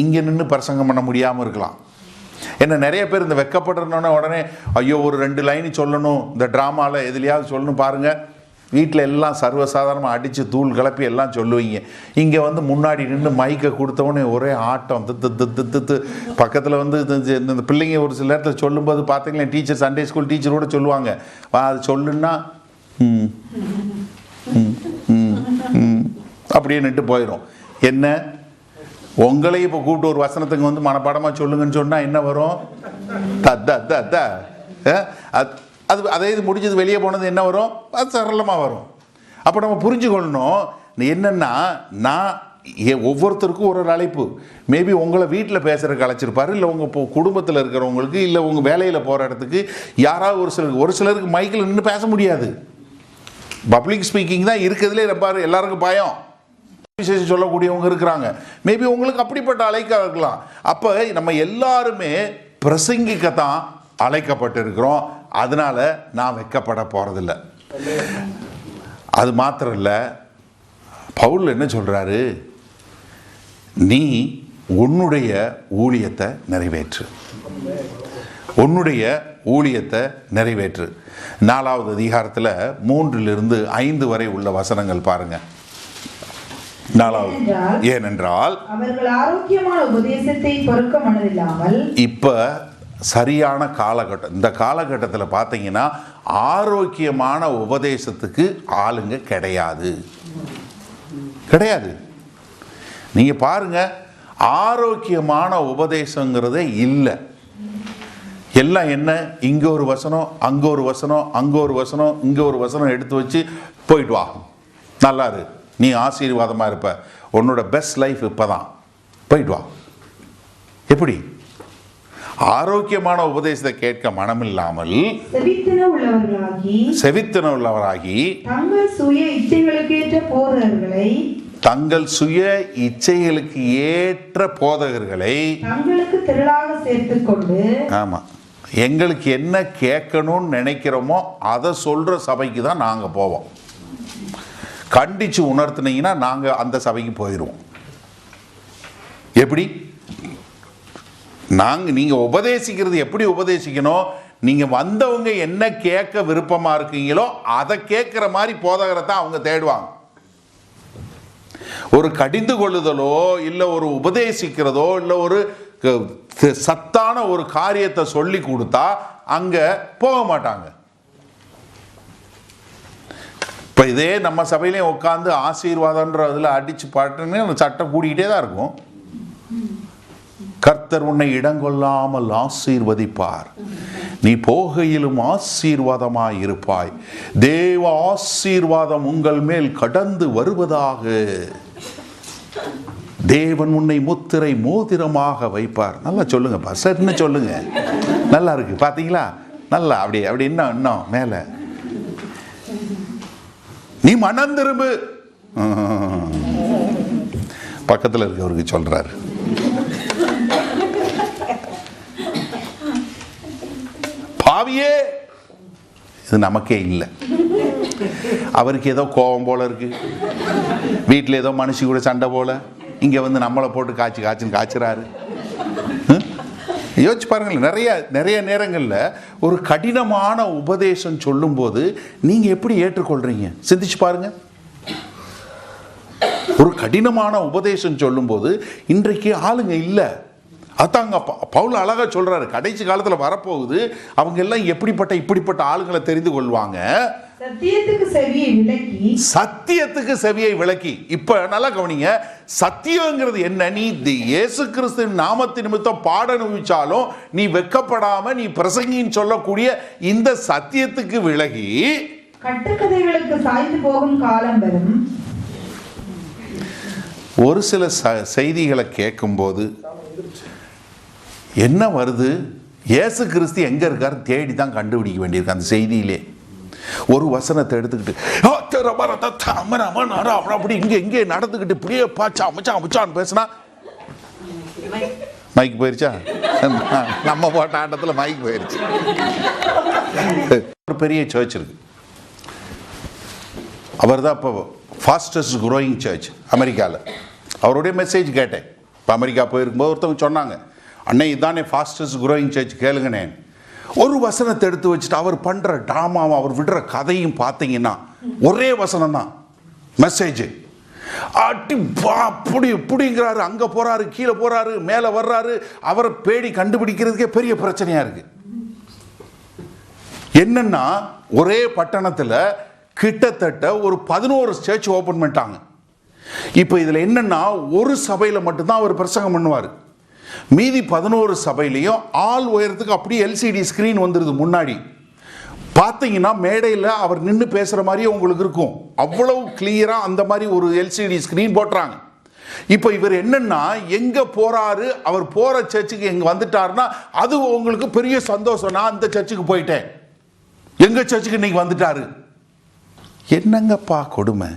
இங்க நின்று பிரசங்கம் பண்ண முடியாம இருக்கலாம். என்ன, நிறைய பேர் இந்த வெக்கப்படுறோன்னு உடனே ஐயோ ஒரு 2 லைன் சொல்லணும், இந்த டிராமால எதுலையாவது சொல்லணும். பாருங்க, வீட்டில் எல்லாம் சர்வசாதாரணமாக அடித்து தூள் கிளப்பி எல்லாம் சொல்லுவீங்க. இங்கே வந்து முன்னாடி நின்று மைக்கை கொடுத்தவொடனே ஒரே ஆட்டம், தித்து. பக்கத்தில் வந்து இந்த பிள்ளைங்க ஒரு சில நேரத்தில் சொல்லும்போது பார்த்தீங்களா, டீச்சர் சண்டே ஸ்கூல் டீச்சர் கூட சொல்லுவாங்க, அது சொல்லுன்னா அப்படியே நின்று போயிடும். என்ன, உங்களையும் இப்போ கூப்பிட்டு ஒரு வசனத்துக்கு வந்து மனப்பாடமாக சொல்லுங்கன்னு சொன்னால் என்ன வரும்? அது அதே இது முடிஞ்சது வெளியே போனது என்ன வரும்? அது சரளமாக வரும். அப்போ நம்ம புரிஞ்சுக்கொள்ளணும் என்னென்னா, நான் ஒவ்வொருத்தருக்கும் ஒரு அழைப்பு. மேபி உங்களை வீட்டில் பேசுகிறதுக்கு அழைச்சிருப்பாரு, இல்லை உங்கள் குடும்பத்தில் இருக்கிறவங்களுக்கு, இல்லை உங்கள் வேலையில் போகிற இடத்துக்கு யாராவது ஒரு சிலருக்கு மைக்கில் நின்று பேச முடியாது. பப்ளிக் ஸ்பீக்கிங் தான் இருக்கிறதுலே பாரு எல்லாருக்கும் பயம். விசேஷம் சொல்லக்கூடியவங்க இருக்கிறாங்க. மேபி உங்களுக்கு அப்படிப்பட்ட அழைக்க இருக்கலாம். அப்போ நம்ம எல்லாருமே பிரசங்கிக்கத்தான் அழைக்கப்பட்டிருக்கிறோம். அதனால நான் வெக்கப்பட போறதில்லை. அது மாத்திரம் இல்லை, பவுல் என்ன சொல்றாரு, நீ உன்னுடைய ஊழியத்தை நிறைவேற்று, உன்னுடைய ஊழியத்தை நிறைவேற்று. 4வது அதிகாரத்தில் 3 - 5 வரை உள்ள வசனங்கள் பாருங்க. 4வது, ஏனென்றால் அவர்கள் ஆரோக்கியமான உபதேசத்தை பொறுக்க மனதில்லாமல். இப்ப சரியான காலகட்டம். இந்த காலகட்டத்தில் பார்த்தீங்கன்னா ஆரோக்கியமான உபதேசத்துக்கு ஆளுங்க கிடையாது. நீங்க பாருங்க, ஆரோக்கியமான உபதேசங்கிறதே இல்லை. எல்லாம் என்ன, இங்க ஒரு வசனம், அங்க ஒரு வசனம், அங்க ஒரு வசனம், இங்க ஒரு வசனம் எடுத்து வச்சு போயிட்டு வா, நல்லா இரு, நீ ஆசீர்வாதமா இருப்ப, உன்னோட பெஸ்ட் லைஃப் இப்பதான், போயிட்டு வா. எப்படி ஆரோக்கியமான உபதேசத்தை கேட்க மனமில்லாமல் செவித்தன உள்ளவராகி தங்கள் சுய இச்சைகளுக்கேற்ற தங்கள் சுய இச்சைகளுக்கு ஏற்ற போதகர்களை தங்களுக்கு திரளாக சேர்த்துக் கொண்டு, ஆமா, எங்களுக்கு என்ன கேட்கணும்னு நினைக்கிறோமோ அதை சொல்ற சபைக்கு தான் நாங்க போவோம். கண்டிச்சு உணர்த்தினீங்கன்னா நாங்க அந்த சபைக்கு போயிடுவோம். எப்படி நீங்க உபதேசிக்கிறது எப்படி உபதேசிக்கணும்? நீங்க வந்தவங்க என்ன கேட்க விருப்பமா இருக்கீங்களோ அதை கேட்கிற மாதிரி போதகரை தான் அவங்க தேடுவாங்க. ஒரு கடிந்து கொள்ளுதலோ இல்ல ஒரு உபதேசிக்கிறதோ இல்ல ஒரு சத்தான ஒரு காரியத்தை சொல்லி கொடுத்தா அங்க போக மாட்டாங்க. இப்ப இதே நம்ம சபையிலையும் உட்காந்து ஆசீர்வாதம்ன்றதுல அடிச்சு பாட்டுன்னு அந்த சட்டம் கூடிக்கிட்டே தான் இருக்கும். கர்த்தர் உன்னை இடங்கொள்ளாமல் ஆசீர்வதிப்பார், நீ போகையிலும் ஆசீர்வாதமாய் இருப்பாய், தேவ ஆசீர்வாதம் உங்கள் மேல் கடந்து வருவதாக, தேவன் உன்னை முத்திரை மோதிரமாக வைப்பார். நல்லா சொல்லுங்க பாஸ்டர், என்ன சொல்லுங்க, நல்லா இருக்கு பாத்தீங்களா? நல்லா அப்படி அப்படி இன்னும் மேல, நீ மனம் திரும்பு. பக்கத்தில் இருக்கவருக்கு சொல்றாரு. பாவியே, இது நமக்கே இல்லை. அவருக்கு ஏதோ கோபம் போல இருக்கு, வீட்டில் ஏதோ மனுஷி கூட சண்டை போல, இங்க வந்து நம்மளை போட்டு காய்ச்சுன்னு காய்ச்சுறாரு. யோசிச்சு பாருங்கள். நிறைய நேரங்களில் ஒரு கடினமான உபதேசம் சொல்லும் போது நீங்க எப்படி ஏற்றுக்கொள்றீங்க? சிந்திச்சு பாருங்க. ஒரு கடினமான உபதேசம் சொல்லும் போது இன்றைக்கு ஆளுங்க இல்லை. அதாங்க பவுல் அழகா சொல்றாரு, கடைசி காலத்துல வரப்போகுது, அவங்க எல்லாம் இப்படிப்பட்ட ஆளுங்களை தெரிந்து கொள்வாங்க. சத்தியத்துக்கு செவியை விலக்கி. இப்ப நல்லா கவனிங்க, சத்தியங்கிறது என்ன? நீ இயேசு கிறிஸ்துவின் நாமத்தின் நிமித்தம் பாட அனுபவிச்சாலும் நீ வெட்கப்படாம நீ பிரசங்கின்னு சொல்லக்கூடிய இந்த சத்தியத்துக்கு விலகி கட்டுக்கதைகளுக்கு சாய்ந்து போகும் காலம் வரும். ஒரு சில செய்திகளை கேட்கும் போது என்ன வருது? இயேசு கிறிஸ்து எங்க இருக்காரு தேடி தான் கண்டுபிடிக்க வேண்டியிருக்கு. அந்த செய்தியிலே ஒரு வசனத்தை எடுத்துக்கிட்டு அப்படி இங்கே நடந்துக்கிட்டு இப்படியே மச்சான் பேசினா மைக் போயிருச்சா? நம்ம போட்ட ஆட்டத்தில் மைக் போயிருச்சு. ஒரு பெரிய சர்ச் இருக்கு, அவர் தான் இப்போ ஃபாஸ்டஸ்ட் க்ரோயிங் சர்ச் அமெரிக்காவில். அவருடைய மெசேஜ் கேட்டேன். இப்போ அமெரிக்கா போயிருக்கும்போது ஒருத்தவங்க சொன்னாங்க, அண்ணே இதுதானே ஃபாஸ்டஸ்ட் க்ரோயிங் சர்ச், கேளுங்கண்ணே. ஒரு வசனத்தை எடுத்து வச்சுட்டு அவர் பண்ற டிராமாவும் அவர் விடுற கதையும் பார்த்தீங்கன்னா ஒரே வசனம் தான் மெசேஜ். அப்படி இப்படிங்கிறாரு, அங்க போறாரு, கீழே போறாரு, மேல வர்றாரு. அவரை பேடி கண்டுபிடிக்கிறதுக்கே பெரிய பிரச்சனையா இருக்கு. என்னன்னா ஒரே பட்டணத்துல கிட்டத்தட்ட ஒரு 11 சர்ச் ஓபன் பண்ணிட்டாங்க. இப்ப இதுல என்னன்னா ஒரு சபையில மட்டும்தான் அவர் பிரசங்கம் பண்ணுவார். மீதி 11 சபையிலையும் ஆள் உயரத்துக்கு அப்படியே எல்சிடி ஸ்கிரீன் வந்துருது முன்னாடி. பார்த்தீங்கன்னா மேடையில் அவர் நின்று பேசுற மாதிரியே உங்களுக்கு இருக்கும். அவ்வளவு கிளியரா அந்த மாதிரி ஒரு எல்சிடி ஸ்கிரீன் போட்டுறாங்க. இப்போ இவர் என்னன்னா எங்க போறாரு, அவர் போற சர்ச்சுக்கு எங்க வந்துட்டாருன்னா அது உங்களுக்கு பெரிய சந்தோஷம். நான் அந்த சர்ச்சுக்கு போயிட்டேன், எங்க சர்ச்சுக்கு இன்னைக்கு வந்துட்டாரு. என்னங்கப்பா கொடுமை.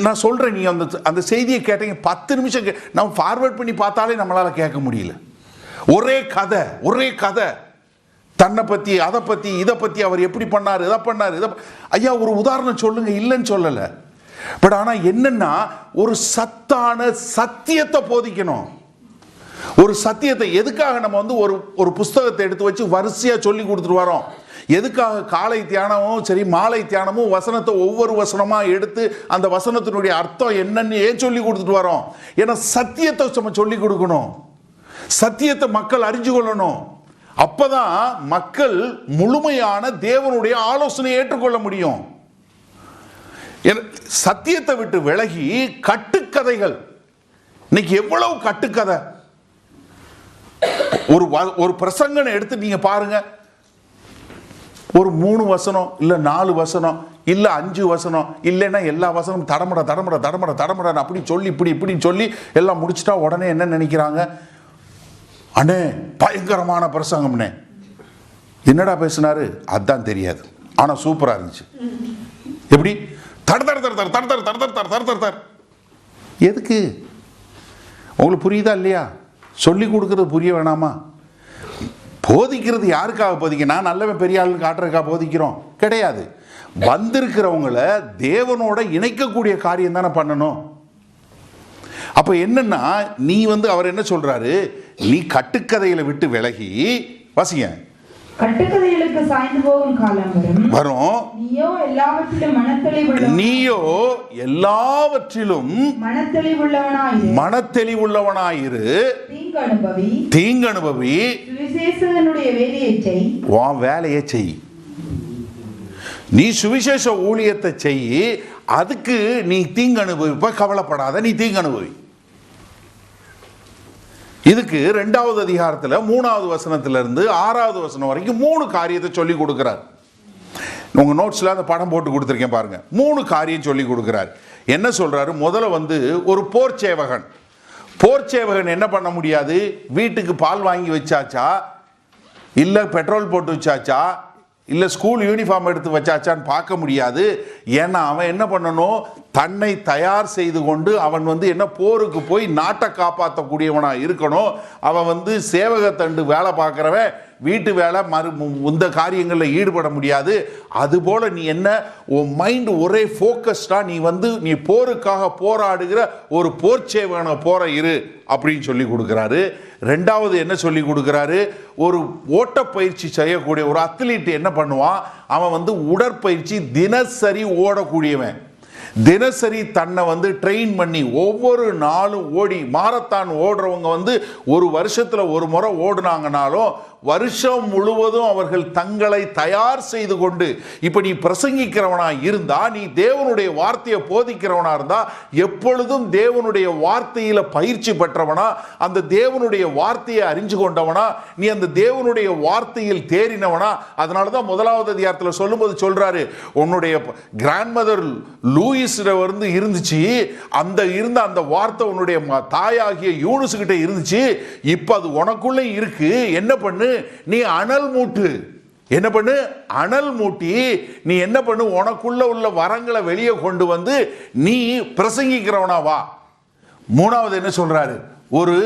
நான் சொல்றேன், நீங்க அந்த செய்தியை கேட்டீங்க, 10 நிமிஷம் நம்ம ஃபார்வர்ட் பண்ணி பார்த்தாலே நம்மளால கேட்க முடியல. ஒரே கதை, தன்னை பத்தி, அதை பத்தி, இதை பத்தி, அவர் எப்படி பண்ணாரு, இதை பண்ணாரு, ஐயா ஒரு உதாரணம் சொல்லுங்க, இல்லைன்னு சொல்லல. பட் ஆனா என்னன்னா ஒரு சத்தான சத்தியத்தை போதிக்கணும். ஒரு சத்தியத்தை எதுக்காக நம்ம வந்து ஒரு புஸ்தகத்தை எடுத்து வச்சு வரிசையா சொல்லி கொடுத்துட்டு வரோம்? எதுக்காக காலை தியானமும் சரி மாலை தியானமும் வசனத்தை ஒவ்வொரு வசனமா எடுத்து அந்த வசனத்தினுடைய அர்த்தம் என்னன்னு ஏன் சொல்லி கொடுத்துட்டு வரோம்? ஏன்னா சத்தியத்தை நம்ம சொல்லி கொடுக்கணும், சத்தியத்தை மக்கள் அறிஞ்சு கொள்ளணும். அப்பதான் மக்கள் முழுமையான தேவனுடைய ஆலோசனையை ஏற்றுக்கொள்ள முடியும். சத்தியத்தை விட்டு விலகி கட்டுக்கதைகள், இன்னைக்கு எவ்வளவு கட்டுக்கதை. ஒரு பிரசங்கனை எடுத்து நீங்க பாருங்க, ஒரு 3 வசனம் இல்ல 4 வசனம் இல்ல 5 வசனம் இல்லைன்னா எல்லா வசனமும் தடமட அப்படி சொல்லி இப்படி சொல்லி எல்லாம் முடிச்சுட்டா உடனே என்ன நினைக்கிறாங்க? அண்ணே பயங்கரமான பிரசங்கம்னே. என்னடா பேசினாரு அதான் தெரியாது, ஆனா சூப்பரா இருந்துச்சு. எப்படி தர் தர் தர் தர் தர் தர் தர் தர் தர் தர் தர் தர். எதுக்கு? உங்களுக்கு புரியுதா இல்லையா? சொல்லி கொடுக்கறது புரிய வேணாமா? போதிக்கிறது யாருக்காக போதிக்க? நான் நல்லவன் பெரிய ஆளுன்னு காட்டுறதுக்காக போதிக்கிறோம் கிடையாது. வந்திருக்கிறவங்கள தேவனோட இணைக்கக்கூடிய காரியம் தானே பண்ணணும். அப்ப என்னன்னா, நீ அவர் என்ன சொல்றாரு, நீ கட்டுக்கதையில விட்டு விலகி வாசிங்க. கட்டுக்கதைகளுக்கு சாய்ந்து போகும் காலம் வரும். நீயோ எல்லாவற்றிலும் மனத்தெளிவுள்ளவனாயிரு. தீங்கனுபவி. சுவிசேஷகனுடைய வேலையை செய். உன் வேலையை செய். நீ சுவிசேஷ ஊழியத்தை செய். அதுக்கு நீ தீங்கு அனுபவிப்ப, கவலைப்படாத, நீ தீங்கு அனுபவி. இதுக்கு 2வது அதிகாரத்தில் 3வது வசனத்திலிருந்து 6வது வசனம் வரைக்கும் 3 காரியத்தை சொல்லி கொடுக்கிறார். உங்க நோட்ஸ்ல அந்த படம் போட்டு கொடுத்துருக்கேன் பாருங்க. 3 காரியம் சொல்லி கொடுக்கிறார். என்ன சொல்றாரு? முதல்ல ஒரு போர் சேவகன். போர் சேவகன் என்ன பண்ண முடியாது? வீட்டுக்கு பால் வாங்கி வச்சாச்சா, இல்ல பெட்ரோல் போட்டு வச்சாச்சா, இல்லை ஸ்கூல் யூனிஃபார்ம் எடுத்து வச்சாச்சான்னு பார்க்க முடியாது. ஏன்னா அவன் என்ன பண்ணணும்? தன்னை தயார் செய்து கொண்டு அவன் என்ன போருக்கு போய் நாட்டை காப்பாற்றக்கூடியவனா இருக்கணும். அவன் சேவகத்தண்டு வேலை பார்க்குறவன் வீட்டு வேலை இந்த காரியங்களில் ஈடுபட முடியாது. அதுபோல் நீ என்ன, உன் மைண்ட் ஒரே ஃபோக்கஸ்டாக நீ போருக்காக போராடுகிற ஒரு போர் சேவகனை போற இரு அப்படின்னு சொல்லி கொடுக்குறாரு. 2வது என்ன சொல்லி கொடுக்குறாரு? ஒரு ஓட்டப்பயிற்சி செய்யக்கூடிய ஒரு அத்லீட் என்ன பண்ணுவான்? அவன் உடற்பயிற்சி தினசரி ஓடக்கூடியவன். தினசரி தன்னை ட்ரெயின் பண்ணி ஒவ்வொரு நாளும் ஓடி மாரத்தான் ஓடுறவங்க ஒரு வருஷத்துல ஒரு முறை ஓடுனாங்கனாலும் வருஷம் முழுவதும் அவர்கள் தங்களை தயார் செய்து கொண்டு, இப்ப நீ பிரசங்கிக்கிறவனா இருந்தா, நீ தேவனுடைய வார்த்தையை போதிக்கிறவனா இருந்தா, எப்பொழுதும் தேவனுடைய வார்த்தையில பயிற்சி பெற்றவனா, அந்த தேவனுடைய வார்த்தையை அறிஞ்சு கொண்டவனா, நீ அந்த தேவனுடைய வார்த்தையில் தேறினவனா. அதனாலதான் 1வது அதிகாரத்தில் சொல்லும்போது சொல்றாரு, உன்னுடைய கிராண்ட் மதர் லூயிஸ் இருந்துச்சு, அந்த வார்த்தை உன்னுடைய தாயாகிய யூனுஸ் கிட்ட இருந்துச்சு, இப்ப அது உனக்குள்ள இருக்கு. என்ன பண்ணு? நீ அனல் மூட்டு. என்ன பண்ணு? அனல் மூட்டி நீ என்ன பண்ணு? உனக்குள்ள உள்ள வரங்களை வெளியே கொண்டு நீ பிரசங்கிக்கிறவனா வா. 3வது என்ன சொல்றாரு? ஒரு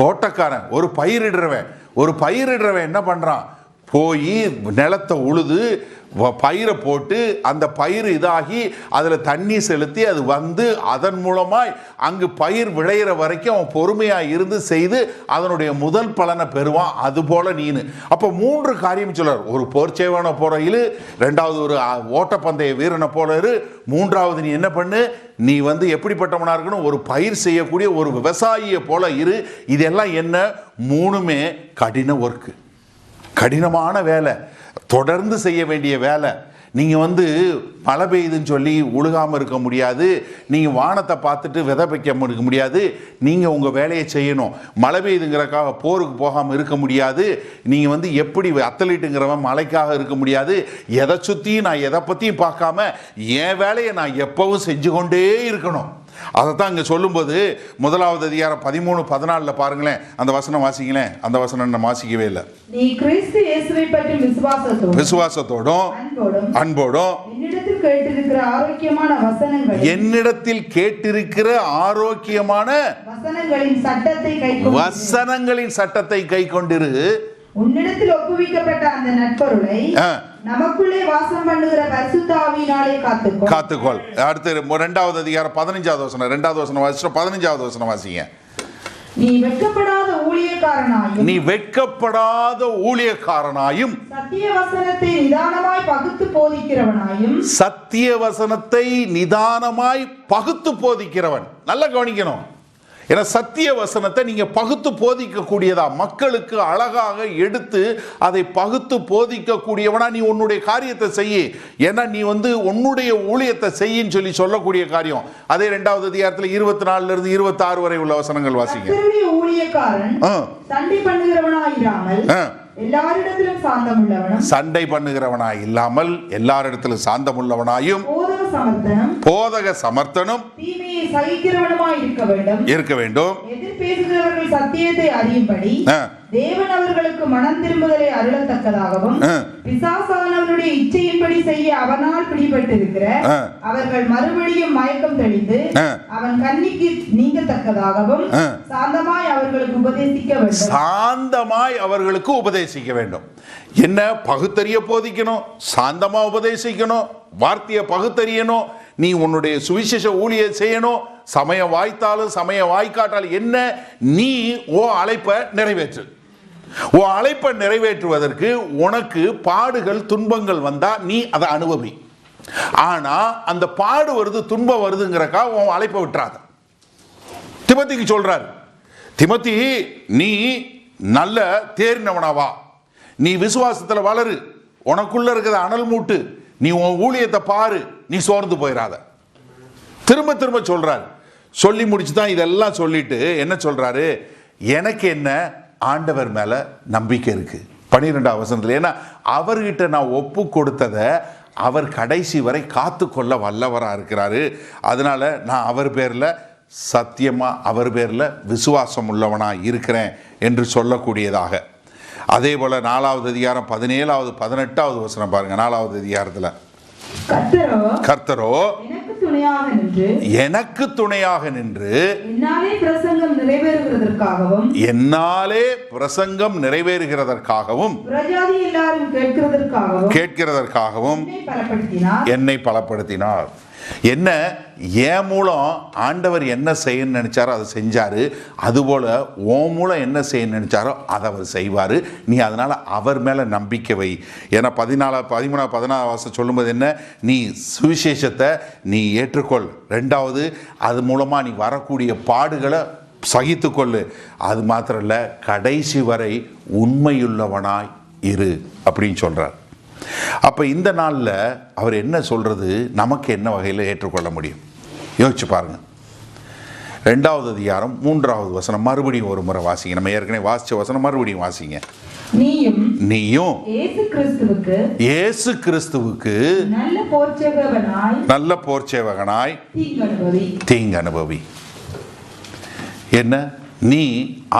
தோட்டக்காரன், ஒரு பயிரிடுறவன் என்ன பண்றான்? போய் நிலத்தை உழுது பயிரை போட்டு அந்த பயிர் இதாகி அதில் தண்ணி செலுத்தி அது அதன் மூலமாய் அங்கு பயிர் விளையிற வரைக்கும் அவன் பொறுமையாக இருந்து செய்து அதனுடைய முதல் பலனை பெறுவான். அதுபோல நீனு. அப்போ 3 காரியம் சொல்றார். ஒரு போர்ச்சேவனை போற இரு, 2வது ஒரு ஓட்டப்பந்தய வீரனை போல இரு, 3வது நீ என்ன பண்ணு? நீ எப்படிப்பட்டவனா இருக்கணும்? ஒரு பயிர் செய்யக்கூடிய ஒரு விவசாயியை போல இரு. இதெல்லாம் என்ன? 3மே கடின ஒர்க்கு, கடினமான வேலை, தொடர்ந்து செய்ய வேண்டிய வேலை. நீங்க மழை பெய்யுதுன்னு சொல்லி உழுகாம இருக்க முடியாது. நீங்க வானத்தை பார்த்துட்டு விதை வைக்க முடியாது. நீங்க உங்க வேலையை செய்யணும். மழை பெய்யுதுங்கிறக்காக போருக்கு போகாம இருக்க முடியாது. நீங்க எப்படி அத்லீட்டுங்கிறவன் மழைக்காக இருக்க முடியாது. எதை சுத்தியும் நான் எதை பத்தியும் பார்க்காம என் வேலையை நான் எப்பவும் செஞ்சு கொண்டே இருக்கணும். அதைத்தான் இங்க சொல்லும்போது 1வது அதிகாரம் 13-14 பாருங்களேன். அந்த வசனம் வாசிங்களேன். அந்த வசனம் நான் வாசிக்கவே இல்லை. நீ கிறிஸ்து இயேசுவை பற்றி விசுவாசத்தோடும் அன்போடும் என்னிடத்தில் கேட்டிருக்கிற ஆரோக்கியமான வசனங்களின் சட்டத்தை கை கொண்டிரு. உன்னிடத்தில் ஒப்புவிக்கப்பட்ட அந்த நட்பொருளை நமக்குள்ளே வாசம் பண்ணுகிற பரிசுத்த ஆவியினாலே காத்துக்கொள். அடுத்து 2வது அதிகாரம் 15வது வசனம். 2வது வசனம் வாசிச்சோம். 15வது வசனம் வாசிங்க. நீ வெட்கப்படாத ஊழியக்காரனாயும் சத்திய வசனத்தை நிதானமாய் பகுத்து போதிக்கிறவன். நல்லா கவனிக்கணும். ஏன்னா சத்திய வசனத்தை நீங்க பகுத்து போதிக்கக்கூடியதா, மக்களுக்கு அழகாக எடுத்து அதை பகுத்து போதிக்கக்கூடியவனா நீ உன்னுடைய காரியத்தை செய்ய. ஏன்னா நீ உன்னுடைய ஊழியத்தை செய்யின்னு சொல்லக்கூடிய காரியம். அதே 2வது அதிகாரத்தில் 24 இருந்து 26 வரை உள்ள வசனங்கள் வாசிங்க. ஊழியக்காரன் சண்டை பண்ணுகிறவனாயிராமல் எல்லாரிடத்திலும் சாந்தமுள்ளவனும், சண்டை பண்ணுகிறவனாய் இல்லாமல் எல்லாரிடத்திலும் சாந்தமுள்ளவனாயும், போதக சமர்த்தனும், தீமையை சகிக்கிறவனுமாய் இருக்க வேண்டும். எதிர் பேசுகிறவர்கள் சத்தியத்தை அறியும்படி தேவன் அவர்களுக்கு மனம் திரும்புதலை அருளத்தக்கதாகவும் பிசாசானவருடைய இச்சையின்படி செய்ய அவனால் பிடிபட்டிருக்கிற அவர்கள் மறுபடியும் மயக்கம் தெளிந்து அவன் கண்ணிக்கு நீங்கத்தக்கதாகவும் சாந்தமாய் அவர்களுக்கு உபதேசிக்க வேண்டும். சாந்தமாய் அவர்களுக்கு உபதேசிக்க வேண்டும். என்ன பகுத்தறிய போதிக்கணும், சாந்தமா உபதேசிக்கணும், வார்த்தையை பகுத்தறியணும், நீ உன்னுடைய சுவிசேஷ ஊழியம் செய்யணும், சமயம் வாய்த்தாலும் சமயம் வாய்க்காட்டாலும் என்ன, நீ ஓ அழைப்பை நிறைவேற்று. ஓ அழைப்பை நிறைவேற்றுவதற்கு உனக்கு பாடுகள் துன்பங்கள் வந்தா நீ அதை அனுபவி. ஆனா அந்த பாடு வருது துன்பம் வருதுங்கிறக்கா உன் அழைப்பை விட்டுறாத. திமோத்திக்கு சொல்றாரு, திமோத்தி நீ நல்ல தேறினவனாவா, நீ விசுவாசத்துல வளரு, உனக்குள்ள இருக்கிற அனல் மூட்டு, நீ உன் ஊழியத்தை பாரு, நீ சோர்ந்து போயிடாத. திரும்ப திரும்ப சொல்றாரு. சொல்லி முடிச்சு தான் இதெல்லாம் சொல்லிட்டு என்ன சொல்றாரு, எனக்கு என்ன ஆண்டவர் மேல நம்பிக்கை இருக்கு. 12ஆம் வசனத்துல, ஏன்னா அவர்கிட்ட நான் ஒப்பு கொடுத்ததை அவர் கடைசி வரை காத்து கொள்ள வல்லவராக இருக்கிறாரு. அதனால நான் அவர் பேர்ல சத்தியமா அவர் பேர்ல விசுவாசம் உள்ளவனா இருக்கிறேன் என்று சொல்லக்கூடியதாக. அதே போல 4வது அதிகாரம் 17வது 18வது வசனம் பாருங்க. 4வது அதிகாரத்துல, கர்த்தரோ எனக்கு துணையாக நின்று என்னாலே பிரசங்கம் நிறைவேறுகிறதற்காகவும் பிரஜாதி எல்லாரும் கேட்கிறதற்காகவும் என்னை பலப்படுத்தினார். என்ன, என் மூலம் ஆண்டவர் என்ன செய்யணும்னு நினைச்சாரோ அதை செஞ்சாரு. அதுபோல உன் மூலம் என்ன செய்யணும்னு நினைச்சாரோ அதை அவர் செய்வாரு. நீ அதனால அவர் மேல நம்பிக்கை வை. ஏன்னா 14, 13, 14 சொல்லும்போது என்ன, நீ சுவிசேஷத்தை நீ ஏற்றுக்கொள். 2வது அது மூலமா நீ வரக்கூடிய பாடுகளை சகித்துக்கொள்ளு. அது மாத்திரம் இல்ல, கடைசி வரை உண்மையுள்ளவனாய் இரு அப்படின்னு சொல்றார். அப்ப இந்த நாள்ல அவர் என்ன சொல்றது, நமக்கு என்ன வகையில் ஏற்றுக்கொள்ள முடியும் யோசிச்சு பாருங்க. 2வது அதிகாரம் 3வது வசனம் மறுபடியும் ஒரு முறை வாசிங்க. நம்ம ஏற்கனவே வாசிச்ச வசனம் மறுபடியும் வாசிங்க. நீயும் இயேசு கிறிஸ்துவுக்கு நல்ல போர்ச்சேவகனாய் தீங்கு அனுபவி. என்ன, நீ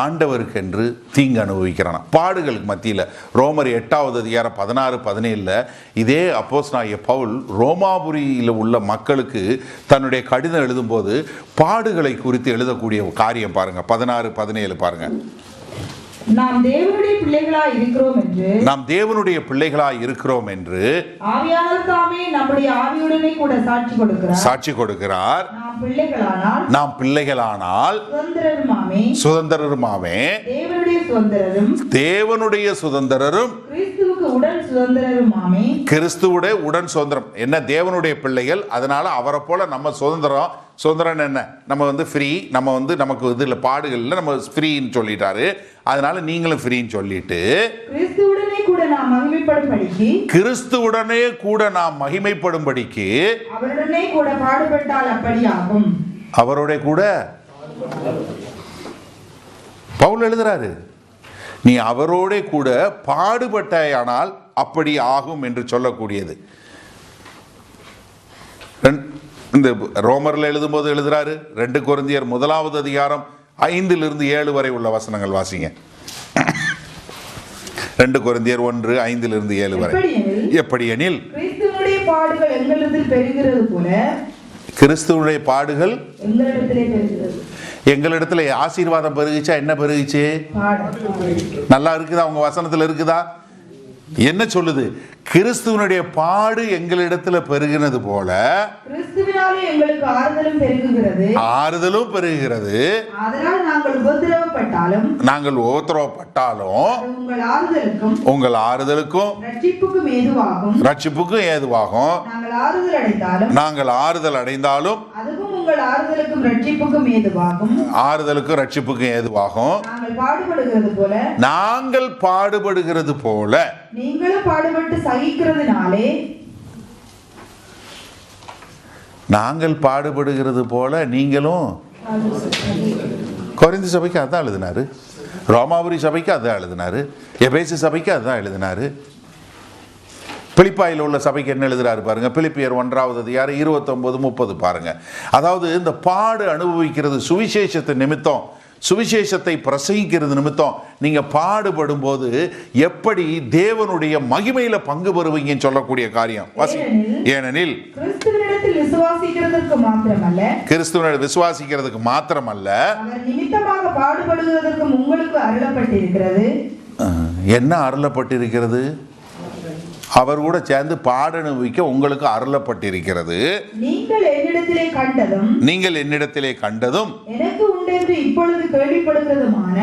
ஆண்டவருக்கு என்று தீங்கு அனுபவிக்கிறான். பாடுகளுக்கு மத்தியில் ரோமர் 8வது அதிகாரம் 16, 17 இதே அப்போஸ்தலனாகிய பவுல் ரோமாபுரியில் உள்ள மக்களுக்கு தன்னுடைய கடிதம் எழுதும்போது பாடுகளை குறித்து எழுதக்கூடிய காரியம் பாருங்க. 16, 17 பாருங்க. நாம் தேவனுடைய பிள்ளைகளாய் இருக்கிறோம் என்று ஆவியானவர் தாமே நம்முடைய ஆவியுடனே கூட சாட்சி கொடுக்கிறார். நாம் பிள்ளைகளானால் சுதந்திரருமாமே, தேவனுடைய சுதந்திரரும் கிறிஸ்துவுடைய உடன் சுதந்திரம். என்ன, தேவனுடைய பிள்ளைகள், அதனால அவரை போல நம்ம சுதந்திரம் என்ன, நம்ம ஃப்ரீ, நம்ம நமக்கு இதில் பாடுகள் இல்லை, நம்ம ஃப்ரீன்னு சொல்லிட்டாரு. அதனால நீங்களும் ஃப்ரீன்னு சொல்லிட்டு கிறிஸ்துவுடனே கூட நாம் மகிமைப்படும்படிக்கு அவருடனே கூட பாடுபட்டால் அப்படி ஆகும். அவரோட கூட பவுல் எழுதுறாரு, நீ அவரோட கூட பாடுபட்டாயானால் அப்படி ஆகும் என்று சொல்லக்கூடியது. இந்த ரோமர்ல எழுதும்போது எழுதுறாரு. 2 கொரிந்தியர் 1வது அதிகாரம் 5 7 வரை உள்ள வசனங்கள் வாசிங்க. 2 கொரிந்தியர் 1 5 7 வரை. எப்படியெனில் கிறிஸ்துவுடைய பாடுகள் எங்களிடத்தில் பெருகிறது போல, கிறிஸ்துவுடைய பாடுகள் எங்களிடத்துல ஆசீர்வாதம் பெருகிச்சா என்ன பெருகிச்சு? நல்லா இருக்குதா? உங்க வசனத்துல இருக்குதா? என்ன சொல்லுது? கிறிஸ்துவனுடைய பாடு எங்களிடத்துல பெருகினது போல கிறிஸ்துவினாலே எங்களுக்கு ஆறுதலும் பெருகுகிறது. அதனால் நாங்கள் உபத்திரவப்பட்டாலும் உங்கள் ஆறுதலுக்கும் ரட்சிப்புக்கும் ஏதுவாகும். நாங்கள் ஆறுதல் அடைந்தாலும் ஆறுதலுக்கும் ரட்சிப்புக்கும் ஏதுவாகும். நாங்கள் பாடுபடுகிறது போல நீங்களும் பாடுபட்டு சகிக்கிறதுனாலே, நாங்கள் பாடுபடுகிறது போல நீங்களும். கொரிந்து சபைக்கு அதான் எழுதினாரு, ரோமாபுரி சபைக்கு அதான் எழுதினாரு, எபேசு சபைக்கு அதான் எழுதினாரு. பிலிப்பாயில் உள்ள சபைக்கு என்ன எழுதுறாரு பாருங்க. பிலிப்பியர் 1வது அதிகாரம் 29, 30 பாருங்க. அதாவது இந்த பாடு அனுபவிக்கிறது சுவிசேஷத்தை நிமித்தம் சுவிசேஷத்தை பிரசங்கிக்கிறது நிமித்தம் நீங்க பாடுபடும் போது எப்படி தேவனுடைய மகிமையில பங்கு பெறுவீங்கன்னு சொல்லக்கூடிய காரியம். ஏனெனில் கிறிஸ்துவினிடத்தில் விசுவாசிக்கிறதற்கு மாத்திரமல்ல, கிறிஸ்துவனிடம் விசுவாசிக்கிறதுக்கு மாத்திரமல்ல, அவர் நிமித்தமாக பாடுபடுவதற்கு உங்களுக்கு அருளப்பட்டிருக்கிறது. என்ன அருளப்பட்டிருக்கிறது? அவர் கூட சேர்ந்து பாடனுவிக்க உங்களுக்கு அருளப்பட்டிருக்கிறது. நீங்கள் என்னிடத்திலே கண்டதும் எனக்கு உண்டென்று இப்பொழுது கேள்விப்படுகிறதுமான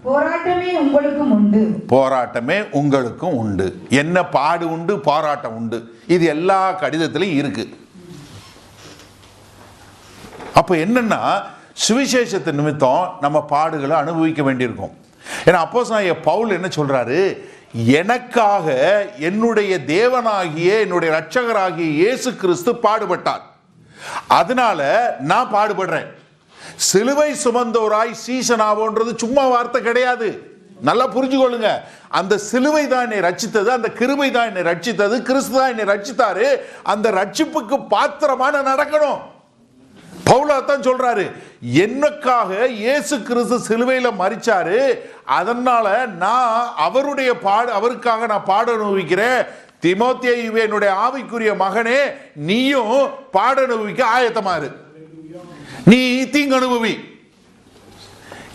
போராட்டமே உங்களுக்கும் உண்டு. போராட்டமே உங்களுக்கும் உண்டு. என்ன பாடு உண்டு, போராட்டம் உண்டு. இது எல்லா கடிதத்திலும் இருக்கு. அப்ப என்னன்னா சுவிசேஷத்து நிமித்தம் நம்ம பாடுகளை அனுபவிக்க வேண்டியிருக்கும். ஏன்னா அப்போஸ்தலனாகிய பவுல் என்ன சொல்றாரு, எனக்காக என்னுடைய தேவனாகிய என்னுடைய இரட்சகராகிய இயேசு கிறிஸ்து பாடுபட்டார், அதனால நான் பாடுபடுறேன். சிலுவை சுமந்தோராய் சீசனாவோன்றது சும்மா வார்த்தை கிடையாது. நல்லா புரிஞ்சுக்கொள்ளுங்க. அந்த சிலுவை தான் என்னை ரட்சித்தது, அந்த கிருபை தான் என்னை ரட்சித்தது, கிறிஸ்து தான் என்னை ரட்சித்தாரு. அந்த ரட்சிப்புக்கு பாத்திரமான நடக்கணும். பவுலாத்தான் சொல்றாரு, எனக்காக இயேசு கிறிஸ்து சிலுவையில மரிச்சாரு, அதனால நான் அவருக்காக நான் பாட அனுபவிக்கிறேன். தீமோத்தேயுவே என்னுடைய ஆவிக்குரிய மகனே, நீயும் பாட அனுபவிக்க ஆயத்தமாறு, நீ தீங்கு அனுபவி.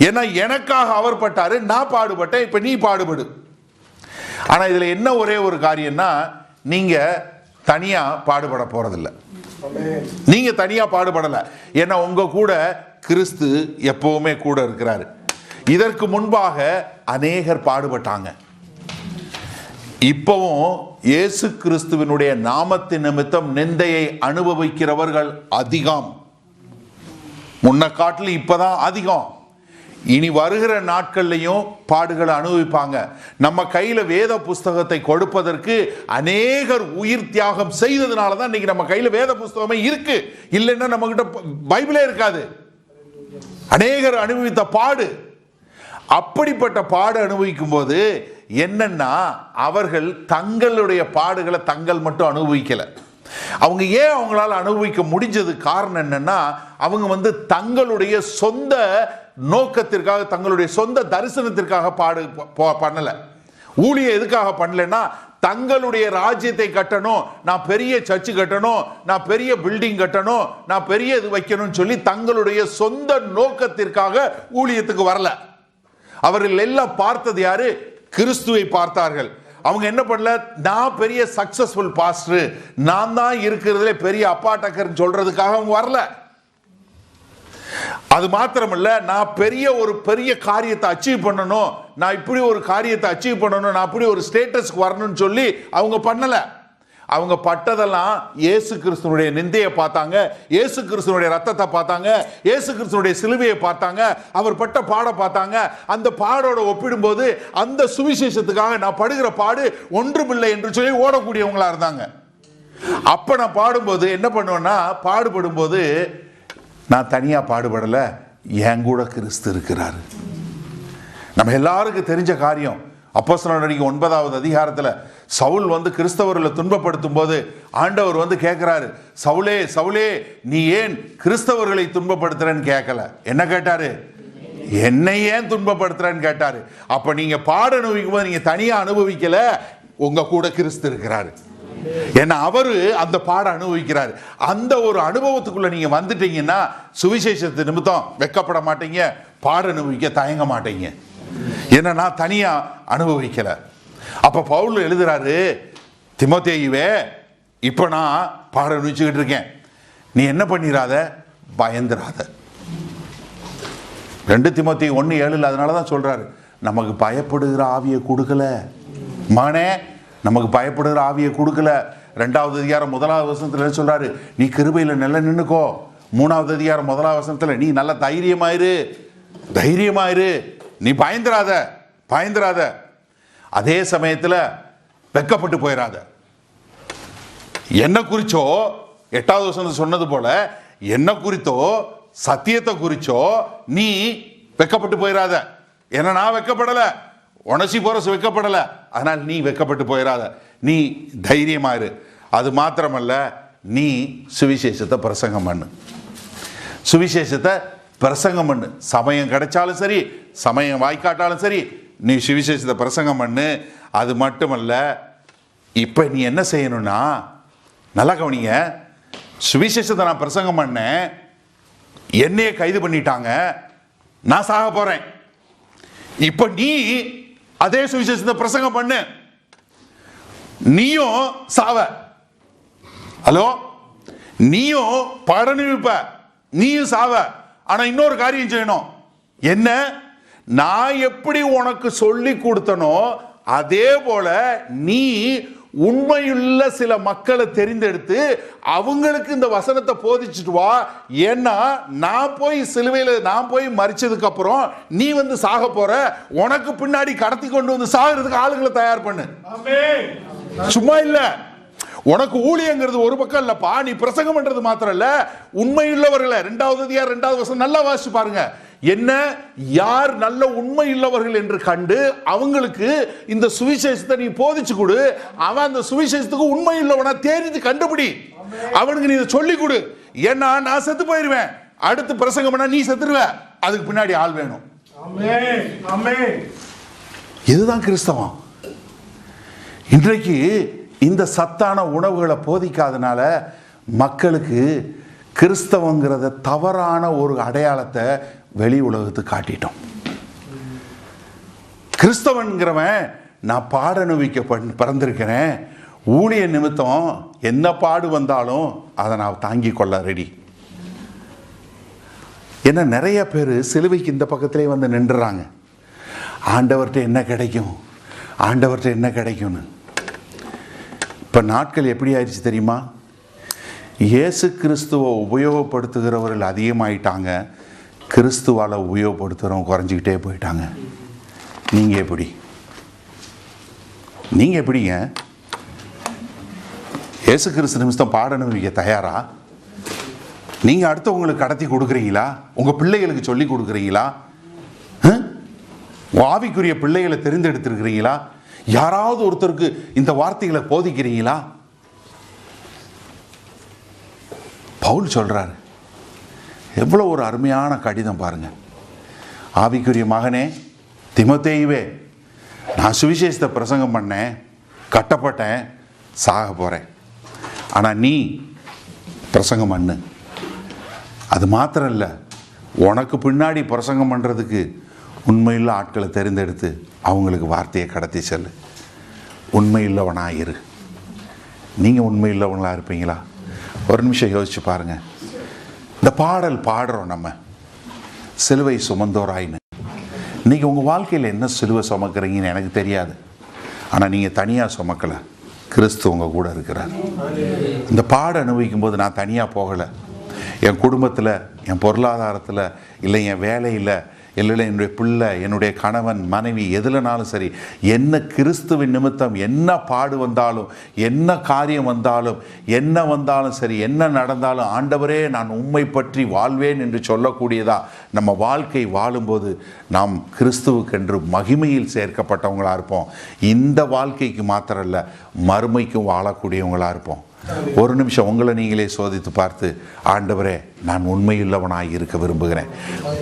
ஏன்னா எனக்காக அவர் பட்டாரு, நான் பாடுபட்டேன், இப்ப நீ பாடுபடு. ஆனா இதுல என்ன ஒரே ஒரு காரியம்னா, நீங்க தனியா பாடுபட போறதில்லை. நீங்க தனியா பாடுபடல. ஏன்னா உங்க கூட கிறிஸ்து எப்பவுமே கூட இருக்கிறாரு. இதற்கு முன்பாக அநேகர் பாடுபட்டாங்க. இப்பவும் இயேசு கிறிஸ்துவினுடைய நாமத்தின் நிமித்தம் நிந்தையை அனுபவிக்கிறவர்கள் அதிகம். முன்ன காட்டிலும் இப்பதான் அதிகம். இனி வருகிற நாட்கள்லையும் பாடுகளை அனுபவிப்பாங்க. நம்ம கையில வேத புஸ்தகத்தை கொடுப்பதற்கு அநேகர் உயிர் தியாகம் செய்ததுனால தான் இன்னைக்கு நம்ம கையில வேத புஸ்தகமே இருக்கு. இல்லைன்னா நம்ம கிட்ட பைபிளே இருக்காது. அநேகர் அனுபவித்த பாடு, அப்படிப்பட்ட பாடு அனுபவிக்கும் போது என்னன்னா, அவர்கள் தங்களுடைய பாடுகளை தங்கள் மட்டும் அனுபவிக்கல. அவங்க ஏன் அவங்களால அனுபவிக்க முடிஞ்சது காரணம் என்னன்னா, அவங்க தங்களுடைய சொந்த நோக்கத்திற்காக, தங்களுடைய சொந்த தரிசனத்திற்காக பண்ணல. ஊழியம் எதுக்காக பண்ணலன்னா, தங்களுடைய ராஜ்யத்தை கட்டணும், நான் பெரிய சர்ச்சு கட்டணும், நான் பெரிய பில்டிங் கட்டணும், நான் பெரிய இது வைக்கணும்னு சொல்லி தங்களுடைய சொந்த நோக்கத்திற்காக ஊழியத்துக்கு வரல. அவர்கள் எல்லாம் பார்த்தது யாரு? கிறிஸ்துவை பார்த்தார்கள். அவங்க என்ன பண்ணல, நான் பெரிய சக்சஸ்ஃபுல் பாஸ்டர், நான் தான் இருக்கிறதுல பெரிய அப்பாட்டக்கர் சொல்றதுக்காக அவங்க வரல. அது மாத்திரமல்ல, நான் ஒரு பெரிய காரியத்தை அச்சீவ் பண்ணணும், நான் இப்படி ஒரு காரியத்தை அச்சீவ் பண்ணணும், நான் அப்படி ஒரு ஸ்டேட்டஸ்க்கு வரணும்னு சொல்லி அவங்க பண்ணல. அவங்க பட்டதெல்லாம் இயேசு கிறிஸ்துனுடைய நிந்தையை பார்த்தாங்க, இயேசு கிறிஸ்துனுடைய ரத்தத்தை பார்த்தாங்க, இயேசு கிறிஸ்துனுடைய சிலுவையை பார்த்தாங்க, அவர் பட்ட பாட பார்த்தாங்க. அந்த பாடோட ஒப்பிடும்போது அந்த சுவிசேஷத்துக்காக நான் படுகிற பாடு ஒன்றுமில்லை என்று சொல்லி ஓடக்கூடியவங்களா இருந்தாங்க. அப்ப நான் பாடும்போது என்ன பண்ணுவேன்னா, பாடுபடும் போது நான் தனியா பாடுபடல, என் கூட கிறிஸ்து இருக்கிறாரு. நம்ம எல்லாருக்கும் தெரிஞ்ச காரியம். அப்போஸ்தலர் நடவடிக்கை 9வது அதிகாரத்துல சவுல் கிறிஸ்தவர்களை துன்பப்படுத்தும் போது ஆண்டவர் கேட்கிறாரு, சவுலே சவுலே நீ ஏன் கிறிஸ்தவர்களை துன்பப்படுத்துறன்னு கேட்கல. என்ன கேட்டாரு? என்னை ஏன் துன்பப்படுத்துறன்னு கேட்டாரு. அப்ப நீங்க பாட அனுபவிக்கும் போது நீங்க தனியா அனுபவிக்கல, உங்க கூட கிறிஸ்து இருக்கிறாரு. ஏன்னா அவரு அந்த பாட அனுபவிக்கிறாரு. அந்த ஒரு அனுபவத்துக்குள்ள நீங்க வந்துட்டீங்கன்னா சுவிசேஷத்து நிமித்தம் வெட்கப்பட மாட்டீங்க, பாட அனுபவிக்க தயங்க மாட்டீங்க. ஏன்னா நான் தனியா அனுபவிக்கல. அப்ப பவுல் எழுதுறாரு, தீமோத்தேயுவே இப்ப நான் பாட அனுபவிச்சுக்கிட்டு இருக்கேன், நீ என்ன பண்ணிராத, பயந்துராத. 2 தீமோத்தேயு 1:7 அதனாலதான் சொல்றாரு, நமக்கு பயப்படுகிற ஆவியை கொடுக்கல மகனே, நமக்கு பயப்படுகிற ஆவியை கொடுக்கல. 2வது அதிகாரம் 1வது வசனத்துல சொல்றாரு, நீ கிருபையில நல்ல நின்னுக்கோ. 3வது அதிகாரம் 1வது வசனத்துல நீ நல்ல தைரியமாயிரு, நீ பயந்துராத. அதே சமயத்துல வெக்கப்பட்டு போயிடாத. என்ன குறிச்சோ 8வது வசனத்துல சொன்னது போல, என்ன குறித்தோ சத்தியத்தை குறிச்சோ நீ வெக்கப்பட்டு போயிடாத. ஏன்னா நான் வெக்கப்படல, உணர்ச்சி போறசு வெக்கப்படல, அதனால் நீ வெக்கப்பட்டு போயிடாத, நீ தைரியமாயிரு. அது மாத்திரமல்ல, நீ சுவிசேஷத்தை பிரசங்கம் பண்ணு. சுவிசேஷத்தை பிரசங்கம் பண்ணு. சமயம் கிடைச்சாலும் சரி, சமயம் வாய்க்காட்டாலும் சரி, நீ சுவிசேஷத்தை பிரசங்கம் பண்ணு. அது மட்டுமல்ல, இப்போ நீ என்ன செய்யணும்னா, நல்லா கவனிங்க, சுவிசேஷத்தை நான் பிரசங்கம் பண்ணேன், என்னையே கைது பண்ணிட்டாங்க, நான் சாக போறேன். இப்போ நீ அதே சுவிசேஷத்தை பிரசங்கம் பண்ணு, நீயும் சாவ. ஹலோ, நீயும் படனிருப்ப, நீயும் சாவ. ஆனா இன்னொரு காரியம் செய்யணும். என்ன? நான் எப்படி உனக்கு சொல்லி கொடுத்தனோ அதே போல நீ உண்மையுள்ள சில மக்களை தெரிந்தெடுத்து அவங்களுக்கு இந்த வசனத்தை போதிச்சுட்டு வா. ஏன்னா நான் போய் சிலுவையில் நான் போய் மரிச்சதுக்கு அப்புறம் நீ வந்து சாக போற, உனக்கு பின்னாடி கடத்தி கொண்டு வந்து சாகிறதுக்கு ஆளுங்களை தயார் பண்ணு. சும்மா இல்ல, உனக்கு ஊழியங்கிறது ஒரு பக்கம் இல்லப்பா, நீ பிரசங்கம் பண்றது மாத்திரம் இல்ல, உண்மையுள்ளவர்களை 2வது அதிகாரம் 2வது வசனம் நல்லா வாசிச்சு பாருங்க. என்ன? யார் நல்ல உண்மை உள்ளவர்கள் என்று கண்டு அவங்களுக்கு இந்த சுவிசேஷத்தை நீ போதிச்சு கொடு. அவன் அந்த சுவிசேஷத்துக்கு உண்மை உள்ளவனா தேடி கண்டுபிடி, அவனுக்கு நீ இதை சொல்லி கொடு. ஏன்னா நான் செத்து போயிருவேன், அடுத்து பிரசங்கம் பண்ணா நீ செத்துருவ, அதுக்கு பின்னாடி ஆள் வேணும். இதுதான் கிறிஸ்தவம். இன்றைக்கு இந்த சத்தான உணவுகளை போதிக்காதனால மக்களுக்கு கிறிஸ்தவங்கிறத தவறான ஒரு அடையாளத்தை வெளி உலகத்துக்கு காட்டிட்டோம். கிறிஸ்தவன்கிறவன் நான் பாட அனுபவிக்க பிறந்திருக்கிறேன், ஊழிய நிமித்தம் என்ன பாடு வந்தாலும் அதை நான் தாங்கி கொள்ள ரெடி. ஏன்னா நிறைய பேர் சிலுவைக்கு இந்த பக்கத்திலே வந்து நின்றுறாங்க. ஆண்டவர்கிட்ட என்ன கிடைக்கும், ஆண்டவர்கிட்ட என்ன கிடைக்கும்னு. இப்போ நாட்கள் எப்படி ஆயிடுச்சு தெரியுமா? இயேசு கிறிஸ்துவை உபயோகப்படுத்துகிறவர்கள் அதிகமாயிட்டாங்க, கிறிஸ்துவால் உபயோகப்படுத்துகிறவங்க குறைஞ்சிக்கிட்டே போயிட்டாங்க. நீங்கள் எப்படி? நீங்கள் எப்படிங்க இயேசு கிறிஸ்து நிமிஷம் பாட அனுபவிக்க தயாரா? நீங்கள் அடுத்தவங்களுக்கு கடத்தி கொடுக்குறீங்களா? உங்கள் பிள்ளைகளுக்கு சொல்லி கொடுக்குறீங்களா? ஆவிக்குரிய பிள்ளைகளை தெரிந்தெடுத்திருக்கிறீங்களா? யாராவது ஒருத்தருக்கு இந்த வார்த்தைகளை போதிக்கிறீங்களா? பவுல் சொல்றாரு, எவ்வளவு ஒரு அருமையான கடிதம் பாருங்க. ஆவிக்குரிய மகனே தீமோத்தேயுவே, நான் சுவிசேஷத்தை பிரசங்கம் பண்ணேன், கட்டப்பட்டேன், சாக போறேன். ஆனா நீ பிரசங்கம் பண்ணு. அது மாத்திரம் இல்லை, உனக்கு பின்னாடி பிரசங்கம் பண்றதுக்கு உண்மையுள்ள ஆட்களை தெரிந்தெடுத்து அவங்களுக்கு வார்த்தையை கடத்தி செல்லு. உண்மையுள்ளவனாக இரு. நீங்கள் உண்மையுள்ளவங்களாக இருப்பீங்களா? ஒரு நிமிஷம் யோசிச்சு பாருங்க. இந்த பாடல் பாடுறோம் நம்ம, சிலுவை சுமந்தோராயின்னு. இன்னைக்கு உங்கள் வாழ்க்கையில் என்ன சிலுவை சுமக்கிறீங்கன்னு எனக்கு தெரியாது. ஆனால் நீங்கள் தனியாக சுமக்கலை, கிறிஸ்து உங்கள் கூட இருக்கிறார். இந்த பாட அனுபவிக்கும் போது நான் தனியாக போகலை. என் குடும்பத்தில், என் பொருளாதாரத்தில், இல்லை என் வேலையில், இல்லை என்னுடைய பிள்ளை, என்னுடைய கணவன், மனைவி, எதுலனாலும் சரி, என்ன கிறிஸ்துவின் நிமித்தம் என்ன பாடு வந்தாலும், என்ன காரியம் வந்தாலும், என்ன வந்தாலும் சரி, என்ன நடந்தாலும், ஆண்டவரே நான் உம்மை பற்றி வாழ்வேன் என்று சொல்லக்கூடியதா நம்ம வாழ்க்கை வாழும்போது நாம் கிறிஸ்துவுக்கென்று மகிமையில் சேர்க்கப்பட்டவங்களாக இருப்போம். இந்த வாழ்க்கைக்கு மாத்திரம் இல்லை, மறுமைக்கும் வாழக்கூடியவங்களாக இருப்போம். ஒரு நிமிஷம் உங்களை நீங்களே சோதித்து பார்த்து, ஆண்டவரே நான் உண்மையுள்ளவனாய் இருக்க விரும்புகிறேன்,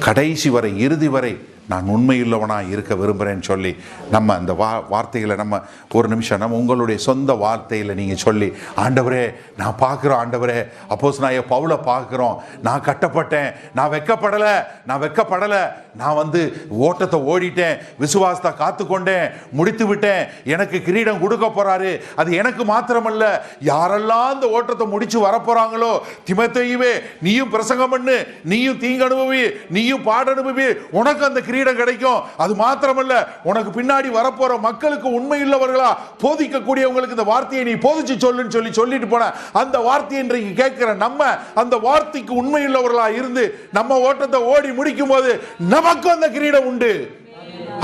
கடைசி வரை இறுதி வரை நான் உண்மையுள்ளவனாக இருக்க விரும்புகிறேன்னு சொல்லி நம்ம அந்த வார்த்தைகளை நம்ம ஒரு நிமிஷம் நம்ம உங்களுடைய சொந்த வார்த்தையில் நீங்கள் சொல்லி, ஆண்டவரே நான் பார்க்குறோம், ஆண்டவரே அப்போஸ்தலனாகிய பவுலை பார்க்குறோம், நான் கட்டப்பட்டேன், நான் வெட்கப்படலை, நான் வந்து ஓட்டத்தை ஓடிட்டேன், விசுவாசத்தை காத்துக்கொண்டேன், முடித்து விட்டேன், எனக்கு கிரீடம் கொடுக்க போறாரு. அது எனக்கு மாத்திரமல்ல, யாரெல்லாம் அந்த ஓட்டத்தை முடிச்சு வரப்போறாங்களோ, தீமோத்தேயுவே நீயும் பிரசங்கம் பண்ணு, நீயும் தீங்கு அனுபவி, நீயும் பாட அனுபவி, உனக்கு அந்த கிரீடம் கிடைக்கும். அது மாத்திரமல்ல, உனக்கு பின்னாடி வரப்போற மக்களுக்கு உண்மையுள்ளவர்களா போதிக்கக்கூடியவங்களுக்கு இந்த வார்த்தையை நீ போதிச்சு சொல்லுன்னு சொல்லிட்டு போன அந்த வார்த்தையை இன்றைக்கு கேட்கிற நம்ம அந்த வார்த்தைக்கு உண்மையுள்ளவர்களா இருந்து நம்ம ஓட்டத்தை ஓடி முடிக்கும் போது நமக்கு அந்த கிரீடம் உண்டு.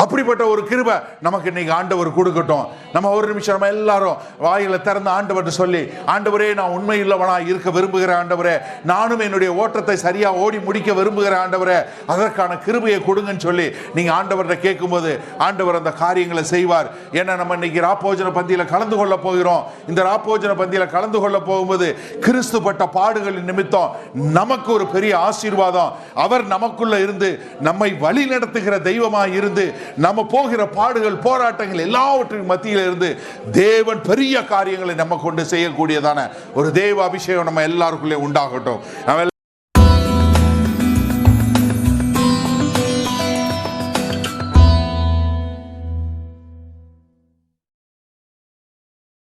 அப்படிப்பட்ட ஒரு கிருபை நமக்கு இன்னைக்கு ஆண்டவர் கொடுக்கட்டும். நம்ம ஒரு நிமிஷம் நம்ம எல்லாரும் வாயில திறந்து ஆண்டவர்கிட்ட சொல்லி, ஆண்டவரே நான் உண்மையுள்ளவனா இருக்க விரும்புகிறேன் ஆண்டவரே, நானும் என்னுடைய ஓட்டத்தை சரியா ஓடி முடிக்க விரும்புகிறேன் ஆண்டவரே, அதற்கான கிருபையை கொடுங்கன்னு சொல்லி நீங்க ஆண்டவர்கிட்ட கேட்கும்போது ஆண்டவர் அந்த காரியங்களை செய்வார். ஏன்னா நம்ம இன்னைக்கு ராப்போஜன பந்தியில கலந்து கொள்ள போகிறோம். இந்த ராப்போஜன பந்தியில கலந்து கொள்ள போகும்போது கிறிஸ்து பட்ட பாடுகளின் நிமித்தம் நமக்கு ஒரு பெரிய ஆசீர்வாதம். அவர் நமக்குள்ள இருந்து நம்மை வழி நடத்துகிற தெய்வமாய் இருந்து நம்ம போகிற பாடுகள் போராட்டங்கள் எல்லாவற்றின் மத்தியில இருந்து தேவன் பெரிய காரியங்களை நம்ம கொண்டு செய்யக்கூடியதான ஒரு தேவ அபிஷேகம் நம்ம எல்லாருக்குள்ளே உண்டாகட்டும்.